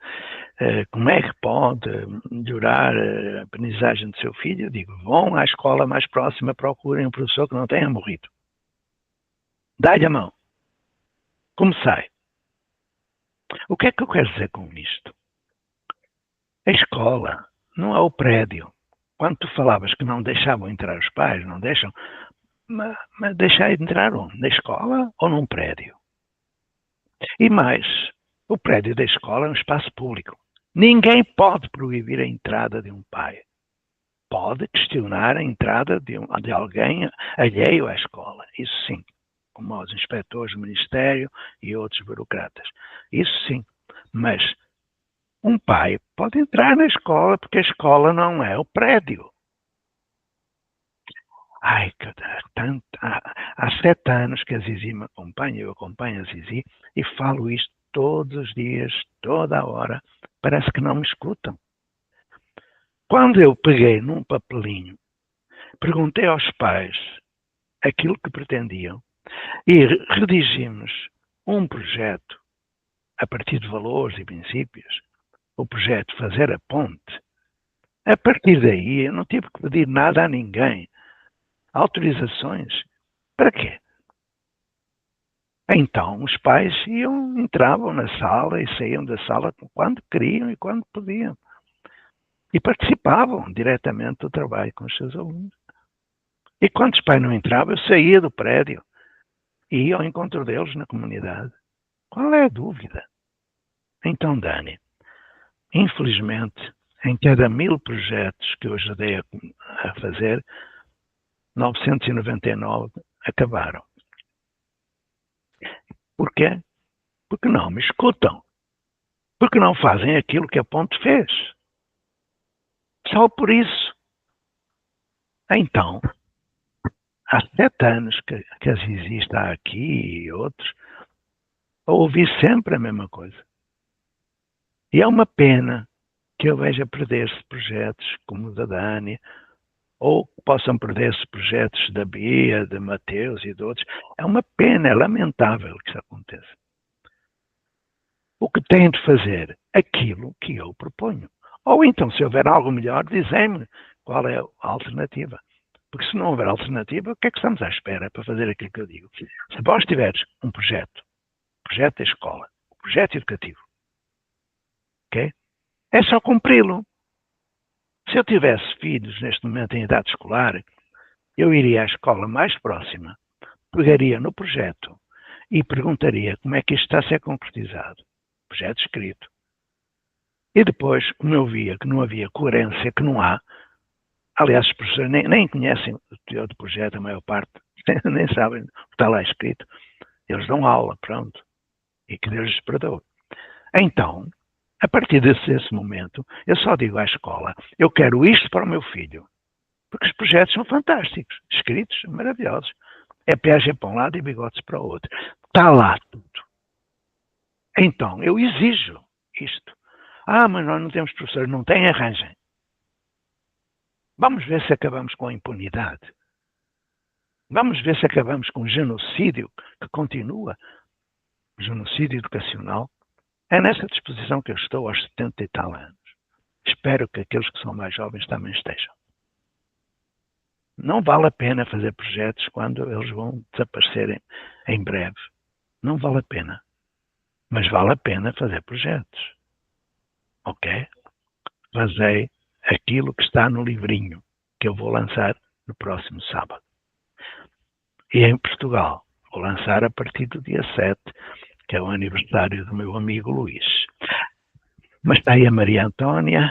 como é que pode melhorar a aprendizagem do seu filho, eu digo, vão à escola mais próxima, procurem um professor que não tenha morrido. Dá-lhe a mão. Como sai? O que é que eu quero dizer com isto? A escola não é o prédio. Quando tu falavas que não deixavam entrar os pais, não deixam, mas deixar entrar onde? Na escola ou num prédio? E mais, o prédio da escola é um espaço público. Ninguém pode proibir a entrada de um pai. Pode questionar a entrada de alguém alheio à escola. Isso sim, como os inspetores do Ministério e outros burocratas. Isso sim. Mas um pai pode entrar na escola porque a escola não é o prédio. Ai, há 7 anos que a Zizi me acompanha, eu acompanho a Zizi e falo isto todos os dias, toda a hora. Parece que não me escutam. Quando eu peguei num papelinho, perguntei aos pais aquilo que pretendiam e redigimos um projeto a partir de valores e princípios, o projeto Fazer a Ponte. A partir daí eu não tive que pedir nada a ninguém. Autorizações. Para quê? Então os pais entravam na sala e saíam da sala quando queriam e quando podiam. E participavam diretamente do trabalho com os seus alunos. E quando os pais não entravam, eu saía do prédio e ia ao encontro deles na comunidade. Qual é a dúvida? Então, Dani, infelizmente, em cada 1000 projetos que eu ajudei a fazer, 999 acabaram. Porquê? Porque não me escutam. Porque não fazem aquilo que a Ponte fez. Só por isso. Então, há 7 anos que a Zizi está aqui e outros, eu ouvi sempre a mesma coisa. E é uma pena que eu veja perder-se projetos como o da Dani, ou que possam perder-se projetos da Bia, de Mateus e de outros. É uma pena, é lamentável que isso aconteça. O que tem de fazer? Aquilo que eu proponho. Ou então, se houver algo melhor, dizem-me qual é a alternativa. Porque se não houver alternativa, o que é que estamos à espera para fazer aquilo que eu digo? Se vós tiveres um projeto da escola, um projeto educativo, ok? É só cumpri-lo. Se eu tivesse filhos neste momento em idade escolar, eu iria à escola mais próxima, pegaria no projeto e perguntaria como é que isto está a ser concretizado. Projeto escrito. E depois, como eu via que não havia coerência, que não há, aliás, os professores nem conhecem o teor do projeto, a maior parte, nem sabem o que está lá escrito. Eles dão aula, pronto. E que Deus lhes perdoe. Então, a partir desse momento, eu só digo à escola, eu quero isto para o meu filho. Porque os projetos são fantásticos, escritos, maravilhosos. É Piaget para um lado e Bigotes para o outro. Está lá tudo. Então, eu exijo isto. Mas nós não temos professores. Não tem, arranjem. Vamos ver se acabamos com a impunidade. Vamos ver se acabamos com o genocídio que continua, o genocídio educacional. É nessa disposição que eu estou aos 70 e tal anos. Espero que aqueles que são mais jovens também estejam. Não vale a pena fazer projetos quando eles vão desaparecerem em breve. Não vale a pena. Mas vale a pena fazer projetos. Ok? Basei aquilo que está no livrinho que eu vou lançar no próximo sábado. E em Portugal, vou lançar a partir do dia 7, que é o aniversário do meu amigo Luís. Mas está aí a Maria Antônia.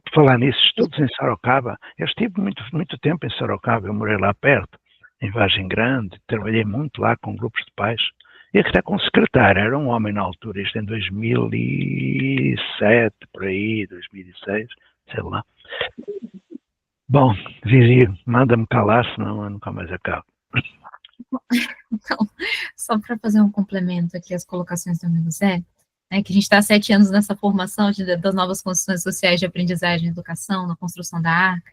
Por falar nisso, estudos em Sorocaba. Eu estive muito tempo em Sorocaba, eu morei lá perto, em Vargem Grande, trabalhei muito lá com grupos de pais. E até com o secretário, era um homem na altura, isto em 2007, por aí, 2006, sei lá. Bom, Zizi, manda-me calar, senão eu nunca mais acabo. Então, só para fazer um complemento aqui às colocações do amigo Zé, né, que a gente está há 7 anos nessa formação das novas condições sociais de aprendizagem e educação, na construção da ARCA.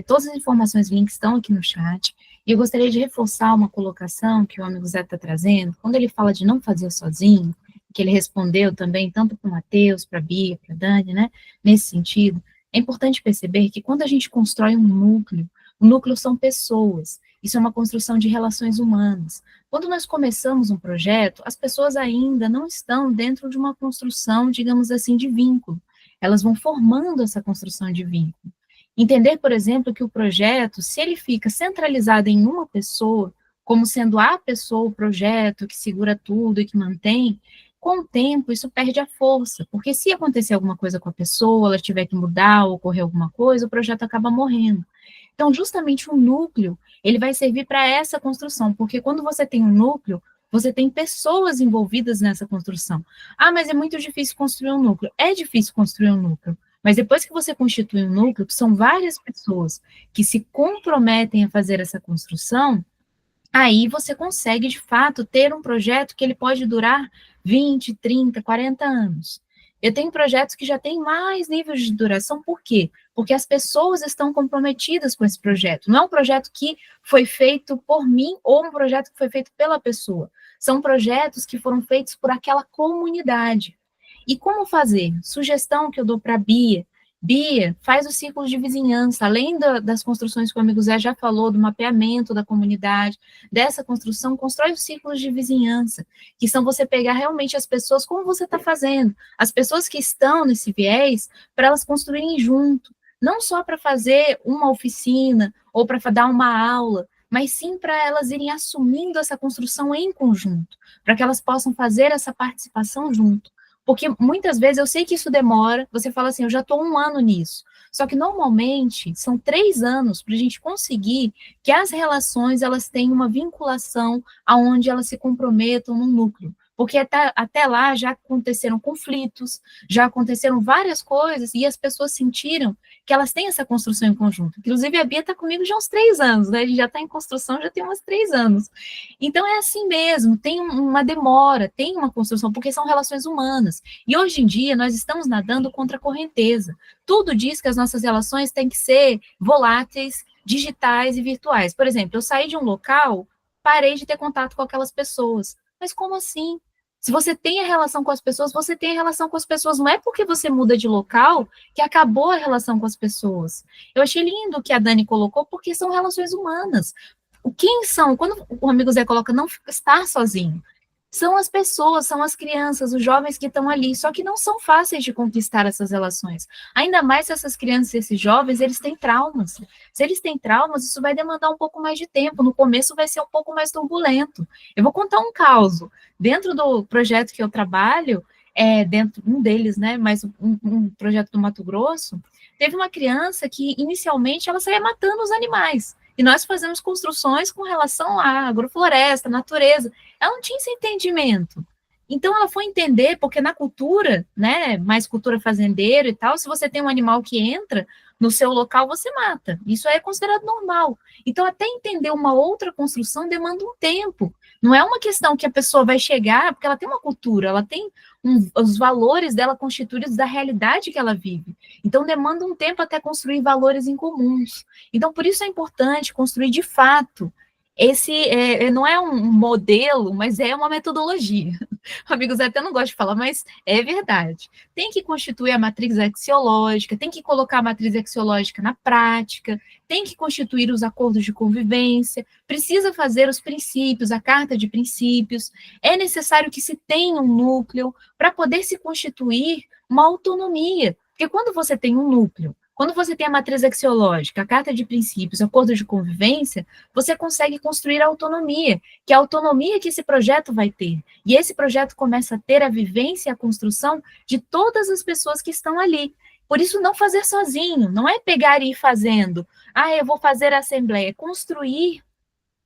Todas as informações e links estão aqui no chat, e eu gostaria de reforçar uma colocação que o amigo Zé está trazendo, quando ele fala de não fazer sozinho, que ele respondeu também, tanto para o Matheus, para a Bia, para a Dani, né, nesse sentido, é importante perceber que quando a gente constrói um núcleo, o núcleo são pessoas, isso é uma construção de relações humanas. Quando nós começamos um projeto, as pessoas ainda não estão dentro de uma construção, digamos assim, de vínculo, elas vão formando essa construção de vínculo. Entender, por exemplo, que o projeto, se ele fica centralizado em uma pessoa, como sendo a pessoa, o projeto que segura tudo e que mantém, com o tempo isso perde a força, porque se acontecer alguma coisa com a pessoa, ela tiver que mudar ou ocorrer alguma coisa, o projeto acaba morrendo. Então, justamente o núcleo, ele vai servir para essa construção, porque quando você tem um núcleo, você tem pessoas envolvidas nessa construção. Ah, mas é muito difícil construir um núcleo. É difícil construir um núcleo, mas depois que você constitui um núcleo, que são várias pessoas que se comprometem a fazer essa construção, aí você consegue, de fato, ter um projeto que ele pode durar 20, 30, 40 anos. Eu tenho projetos que já têm mais níveis de duração, por quê? Porque as pessoas estão comprometidas com esse projeto. Não é um projeto que foi feito por mim ou um projeto que foi feito pela pessoa. São projetos que foram feitos por aquela comunidade. E como fazer? Sugestão que eu dou para a Bia. Bia, faz o círculo de vizinhança, além das construções que o amigo Zé já falou, do mapeamento da comunidade, dessa construção, constrói os círculos de vizinhança, que são você pegar realmente as pessoas, como você está fazendo, as pessoas que estão nesse viés, para elas construírem junto, não só para fazer uma oficina, ou para dar uma aula, mas sim para elas irem assumindo essa construção em conjunto, para que elas possam fazer essa participação junto. Porque muitas vezes eu sei que isso demora, você fala assim, eu já estou 1 ano nisso. Só que normalmente são 3 anos para a gente conseguir que as relações elas tenham uma vinculação aonde elas se comprometam num núcleo. Porque até lá já aconteceram conflitos, já aconteceram várias coisas e as pessoas sentiram que elas têm essa construção em conjunto. Inclusive a Bia está comigo já há uns 3 anos, né? A gente já está em construção já tem uns 3 anos. Então é assim mesmo, tem uma demora, tem uma construção, porque são relações humanas. E hoje em dia nós estamos nadando contra a correnteza. Tudo diz que as nossas relações têm que ser voláteis, digitais e virtuais. Por exemplo, eu saí de um local, parei de ter contato com aquelas pessoas. Mas como assim? Se você tem a relação com as pessoas, você tem a relação com as pessoas. Não é porque você muda de local que acabou a relação com as pessoas. Eu achei lindo o que a Dani colocou, porque são relações humanas. Quem são? Quando o amigo Zé coloca não estar sozinho, são as pessoas, são as crianças, os jovens que estão ali, só que não são fáceis de conquistar essas relações. Ainda mais se essas crianças e esses jovens, eles têm traumas. Se eles têm traumas, isso vai demandar um pouco mais de tempo. No começo vai ser um pouco mais turbulento. Eu vou contar um caso. Dentro do projeto que eu trabalho, dentro um deles, né, mas um projeto do Mato Grosso, teve uma criança que, inicialmente, ela saía matando os animais. E nós fazemos construções com relação à agrofloresta, natureza. Ela não tinha esse entendimento. Então, ela foi entender, porque na cultura, né, mais cultura fazendeira e tal, se você tem um animal que entra, no seu local, você mata. Isso é considerado normal. Então, até entender uma outra construção demanda um tempo. Não é uma questão que a pessoa vai chegar, porque ela tem uma cultura, ela tem os valores dela constituídos da realidade que ela vive. Então, demanda um tempo até construir valores em comuns. Então, por isso é importante construir de fato. Esse não é um modelo, mas é uma metodologia. Amigos, até não gosto de falar, mas é verdade. Tem que constituir a matriz axiológica, tem que colocar a matriz axiológica na prática, tem que constituir os acordos de convivência, precisa fazer os princípios, a carta de princípios, é necessário que se tenha um núcleo para poder se constituir uma autonomia. Porque quando você tem um núcleo, quando você tem a matriz axiológica, a carta de princípios, acordo de convivência, você consegue construir a autonomia, que é a autonomia que esse projeto vai ter. E esse projeto começa a ter a vivência e a construção de todas as pessoas que estão ali. Por isso, não fazer sozinho, não é pegar e ir fazendo. Eu vou fazer a assembleia, é construir,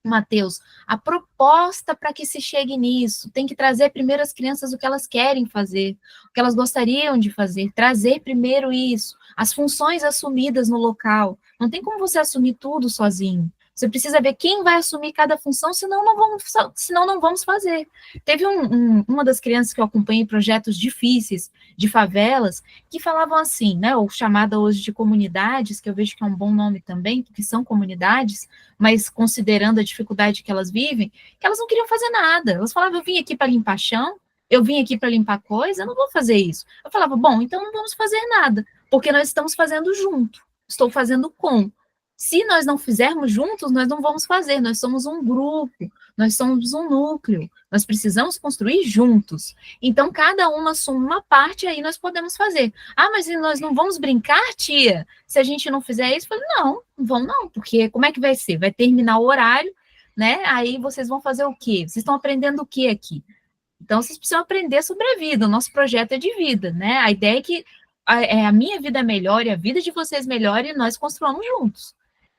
Mateus, a proposta para que se chegue nisso, tem que trazer primeiro as crianças o que elas querem fazer, o que elas gostariam de fazer, trazer primeiro isso, as funções assumidas no local. Não tem como você assumir tudo sozinho. Você precisa ver quem vai assumir cada função, senão não vamos fazer. Teve uma das crianças que eu acompanhei em projetos difíceis de favelas, que falavam assim, né, ou chamada hoje de comunidades, que eu vejo que é um bom nome também, porque são comunidades, mas considerando a dificuldade que elas vivem, que elas não queriam fazer nada. Elas falavam, eu vim aqui para limpar chão, eu vim aqui para limpar coisa, eu não vou fazer isso. Eu falava, bom, então não vamos fazer nada, porque nós estamos fazendo junto, estou fazendo com. Se nós não fizermos juntos, nós não vamos fazer, nós somos um grupo, nós somos um núcleo, nós precisamos construir juntos. Então, cada uma assume uma parte, aí nós podemos fazer. Mas nós não vamos brincar, tia? Se a gente não fizer isso? Eu falei, não vão não, porque como é que vai ser? Vai terminar o horário, né? Aí vocês vão fazer o quê? Vocês estão aprendendo o quê aqui? Então, vocês precisam aprender sobre a vida, o nosso projeto é de vida, né? A ideia é que a minha vida é melhor e a vida de vocês melhor e nós construamos juntos.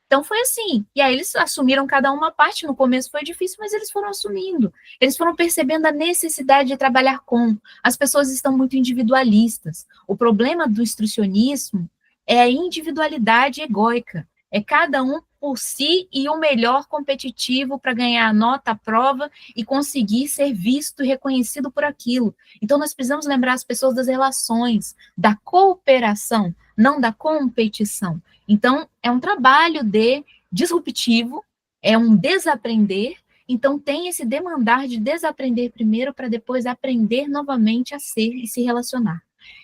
Então, foi assim. E aí, eles assumiram cada uma parte. No começo foi difícil, mas eles foram assumindo. Eles foram percebendo a necessidade de trabalhar com. As pessoas estão muito individualistas. O problema do instrucionismo é a individualidade egóica. É cada um por si e o melhor competitivo para ganhar a nota, a prova e conseguir ser visto e reconhecido por aquilo. Então, nós precisamos lembrar as pessoas das relações, da cooperação, não da competição. Então, é um trabalho disruptivo, é um desaprender, então tem esse demandar de desaprender primeiro para depois aprender novamente a ser e se relacionar.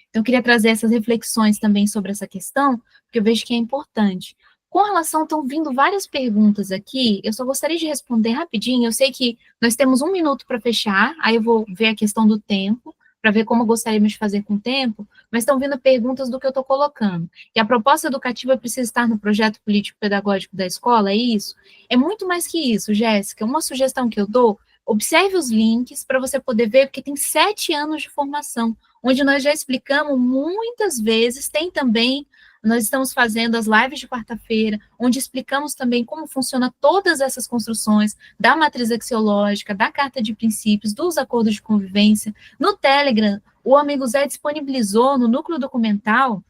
Então, eu queria trazer essas reflexões também sobre essa questão, porque eu vejo que é importante. Com relação, estão vindo várias perguntas aqui, eu só gostaria de responder rapidinho, eu sei que nós temos 1 minuto para fechar, aí eu vou ver a questão do tempo, para ver como gostaríamos de fazer com o tempo, mas estão vindo perguntas do que eu estou colocando. Que a proposta educativa precisa estar no projeto político-pedagógico da escola, é isso? É muito mais que isso, Jéssica. Uma sugestão que eu dou, observe os links para você poder ver, porque tem 7 anos de formação, onde nós já explicamos muitas vezes, tem também, nós estamos fazendo as lives de quarta-feira, onde explicamos também como funciona todas essas construções da matriz axiológica, da carta de princípios, dos acordos de convivência. No Telegram, o amigo Zé disponibilizou no núcleo documental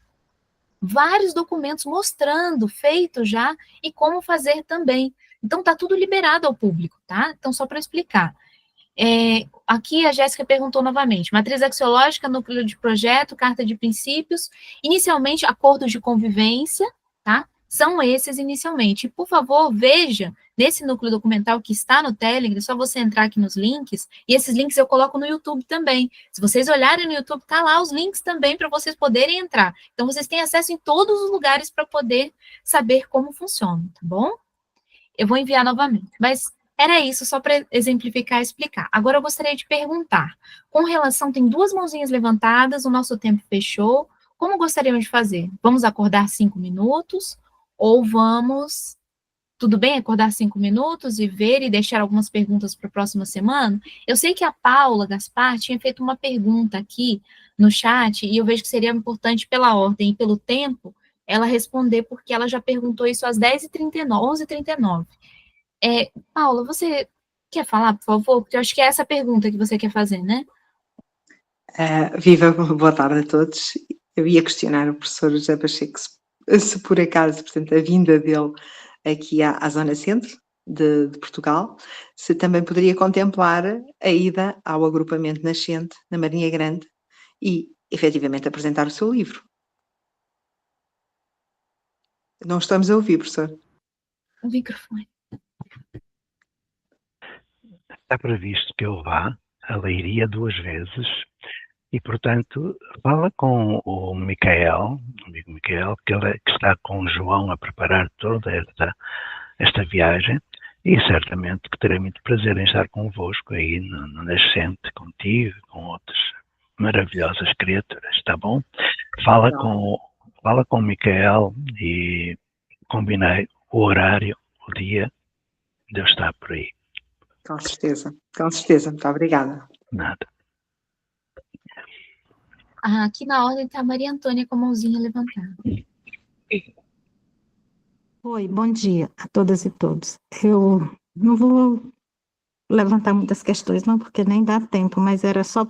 vários documentos mostrando, feito já, e como fazer também. Então, está tudo liberado ao público, tá? Então, só para explicar. Aqui a Jéssica perguntou novamente, matriz axiológica, núcleo de projeto, carta de princípios, inicialmente acordos de convivência, tá? São esses inicialmente. Por favor, veja nesse núcleo documental que está no Telegram, é só você entrar aqui nos links, e esses links eu coloco no YouTube também. Se vocês olharem no YouTube, tá lá os links também para vocês poderem entrar. Então, vocês têm acesso em todos os lugares para poder saber como funciona, tá bom? Eu vou enviar novamente, mas era isso, só para exemplificar e explicar. Agora eu gostaria de perguntar, com relação, tem 2 mãozinhas levantadas, o nosso tempo fechou, como gostaríamos de fazer? Vamos acordar 5 minutos, ou vamos, tudo bem, acordar 5 minutos e ver e deixar algumas perguntas para a próxima semana? Eu sei que a Paula Gaspar tinha feito uma pergunta aqui no chat, e eu vejo que seria importante pela ordem e pelo tempo, ela responder, porque ela já perguntou isso às 10h39, 11h39. Paula, você quer falar, por favor? Porque eu acho que é essa pergunta que você quer fazer, né? Viva, boa tarde a todos. Eu ia questionar o professor José Pacheco se se por acaso, portanto, a vinda dele aqui à zona centro de Portugal, se também poderia contemplar a ida ao agrupamento nascente na Marinha Grande e, efetivamente, apresentar o seu livro. Não estamos a ouvir, professor. O microfone. Está previsto que eu vá a Leiria 2 vezes e, portanto, fala com o Micael, o amigo Micael, que está com o João a preparar toda esta viagem, e certamente que terei muito prazer em estar convosco aí no Nascente, contigo, com outras maravilhosas criaturas, está bom? Fala com o Micael e combinei o horário, o dia de eu estar por aí. Com certeza, com certeza. Muito obrigada. Nada. Aqui na ordem está a Maria Antônia com a mãozinha levantada. Oi, bom dia a todas e todos. Eu não vou levantar muitas questões, não, porque nem dá tempo, mas era só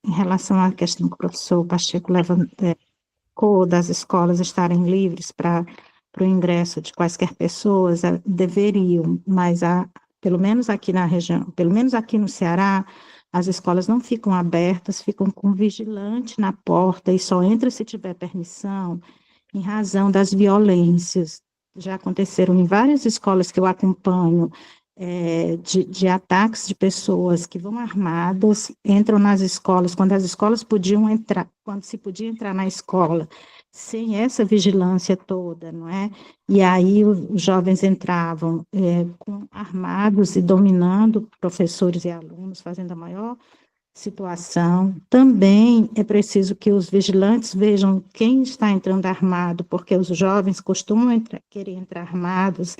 em relação à questão que o professor Pacheco levantou das escolas estarem livres para o ingresso de quaisquer pessoas, deveriam, mas pelo menos aqui na região, pelo menos aqui no Ceará, as escolas não ficam abertas, ficam com vigilante na porta e só entra se tiver permissão, em razão das violências. Já aconteceram em várias escolas que eu acompanho, de ataques de pessoas que vão armadas, entram nas escolas, quando as escolas podiam entrar, quando se podia entrar na escola, sem essa vigilância toda, não é? E aí os jovens entravam armados e dominando professores e alunos, fazendo a maior situação. Também é preciso que os vigilantes vejam quem está entrando armado, porque os jovens costumam querer entrar armados,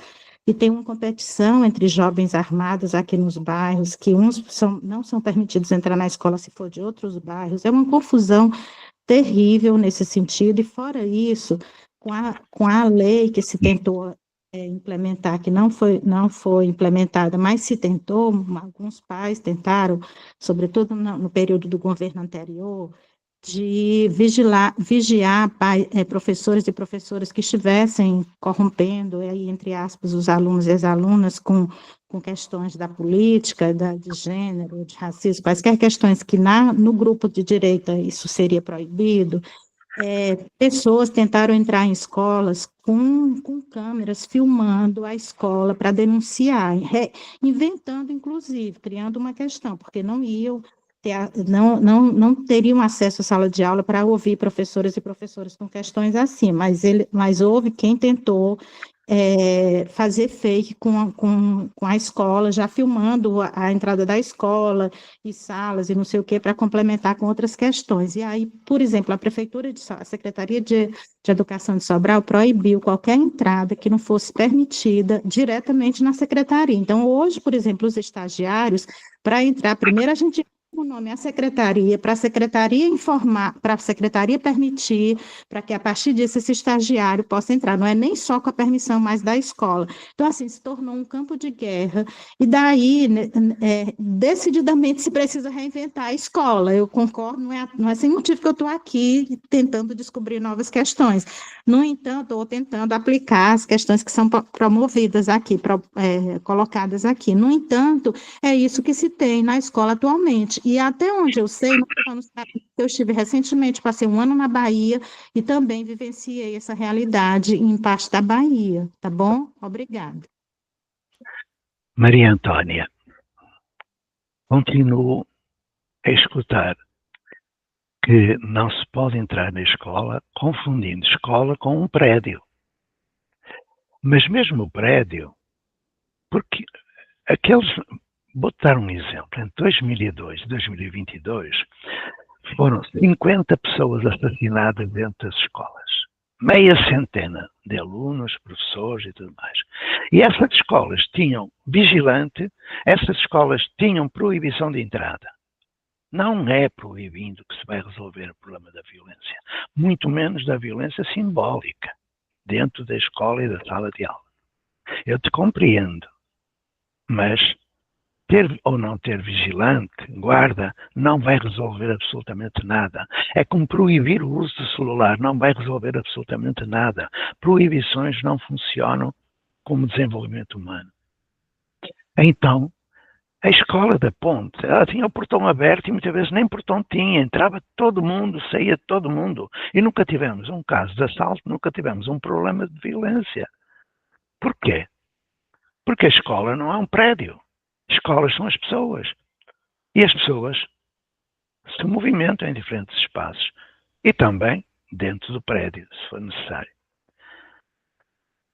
e tem uma competição entre jovens armados aqui nos bairros, que uns não são permitidos entrar na escola se for de outros bairros. É uma confusão terrível nesse sentido, e fora isso, com a lei que se tentou implementar, que não foi implementada, mas se tentou, alguns pais tentaram, sobretudo no período do governo anterior, de vigiar professores e professoras que estivessem corrompendo, aí, entre aspas, os alunos e as alunas com questões da política, de gênero, de racismo, quaisquer questões que no grupo de direita isso seria proibido. Pessoas tentaram entrar em escolas com câmeras filmando a escola para denunciar, inventando, inclusive, criando uma questão, porque não teriam acesso à sala de aula para ouvir professores e professoras com questões assim, mas houve quem tentou fazer fake com a escola, já filmando a entrada da escola e salas e não sei o que, para complementar com outras questões. E aí, por exemplo, a Secretaria de Educação de Sobral proibiu qualquer entrada que não fosse permitida diretamente na secretaria. Então, hoje, por exemplo, os estagiários, para entrar, primeiro a gente o nome à secretaria, para a secretaria informar, para a secretaria permitir, para que a partir disso esse estagiário possa entrar. Não é nem só com a permissão, mas da escola. Então, assim, se tornou um campo de guerra, e daí, decididamente, se precisa reinventar a escola. Eu concordo, não é sem motivo que eu estou aqui tentando descobrir novas questões. No entanto, estou tentando aplicar as questões que são promovidas aqui, colocadas aqui. No entanto, é isso que se tem na escola atualmente. E até onde eu sei, eu estive recentemente, passei um ano na Bahia e também vivenciei essa realidade em parte da Bahia, tá bom? Obrigada. Maria Antônia, continuo a escutar que não se pode entrar na escola confundindo escola com um prédio. Mas mesmo o prédio, porque vou dar um exemplo, em 2002 e 2022 foram 50 pessoas assassinadas dentro das escolas, meia centena de alunos, professores e tudo mais. E essas escolas tinham vigilante, essas escolas tinham proibição de entrada. Não é proibindo que se vai resolver o problema da violência, muito menos da violência simbólica, dentro da escola e da sala de aula. Eu te compreendo, mas ter ou não ter vigilante, guarda, não vai resolver absolutamente nada. É como proibir o uso do celular, não vai resolver absolutamente nada. Proibições não funcionam como desenvolvimento humano. Então, a escola da ponte, ela tinha o portão aberto e muitas vezes nem portão tinha, entrava todo mundo, saía todo mundo. E nunca tivemos um caso de assalto, nunca tivemos um problema de violência. Porquê? Porque a escola não é um prédio. Escolas são as pessoas. E as pessoas se movimentam em diferentes espaços. E também dentro do prédio, se for necessário.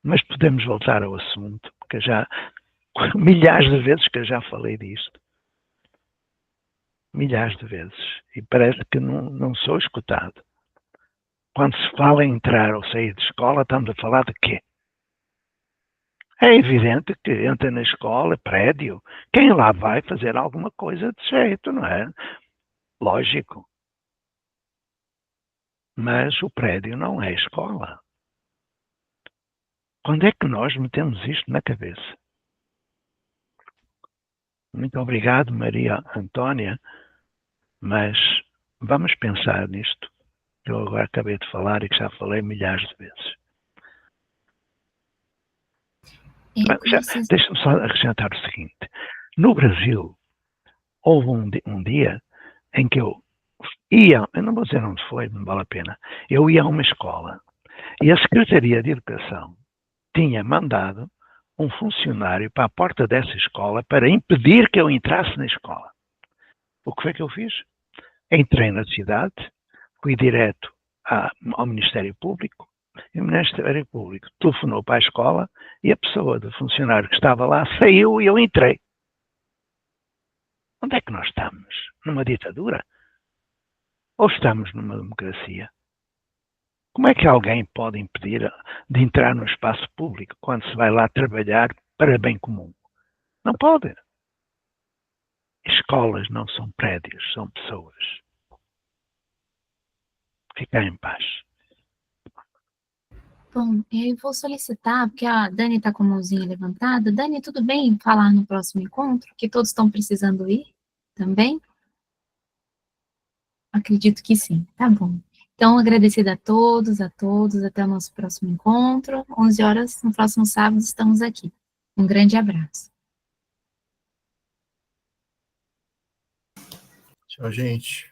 Mas podemos voltar ao assunto, porque já milhares de vezes que eu já falei disto. Milhares de vezes. E parece que não sou escutado. Quando se fala em entrar ou sair de escola, estamos a falar de quê? É evidente que entra na escola, prédio, quem lá vai fazer alguma coisa de jeito, não é? Lógico. Mas o prédio não é escola. Quando é que nós metemos isto na cabeça? Muito obrigado, Maria Antônia, mas vamos pensar nisto. Eu agora acabei de falar e que já falei milhares de vezes. Deixa-me só acrescentar o seguinte. No Brasil, houve um dia em que eu não vou dizer onde foi, não vale a pena, eu ia a uma escola e a Secretaria de Educação tinha mandado um funcionário para a porta dessa escola para impedir que eu entrasse na escola. O que foi que eu fiz? Entrei na cidade, fui direto ao Ministério Público, e o Ministério Público telefonou para a escola e a pessoa do funcionário que estava lá saiu e eu entrei. Onde é que nós estamos? Numa ditadura? Ou estamos numa democracia? Como é que alguém pode impedir de entrar no espaço público quando se vai lá trabalhar para bem comum? Não pode. Escolas não são prédios, são pessoas. Fiquem em paz. Bom, eu vou solicitar, porque a Dani está com a mãozinha levantada. Dani, tudo bem falar no próximo encontro? Que todos estão precisando ir também? Acredito que sim, tá bom. Então, agradecida a todos, até o nosso próximo encontro. 11 horas, no próximo sábado, estamos aqui. Um grande abraço. Tchau, gente.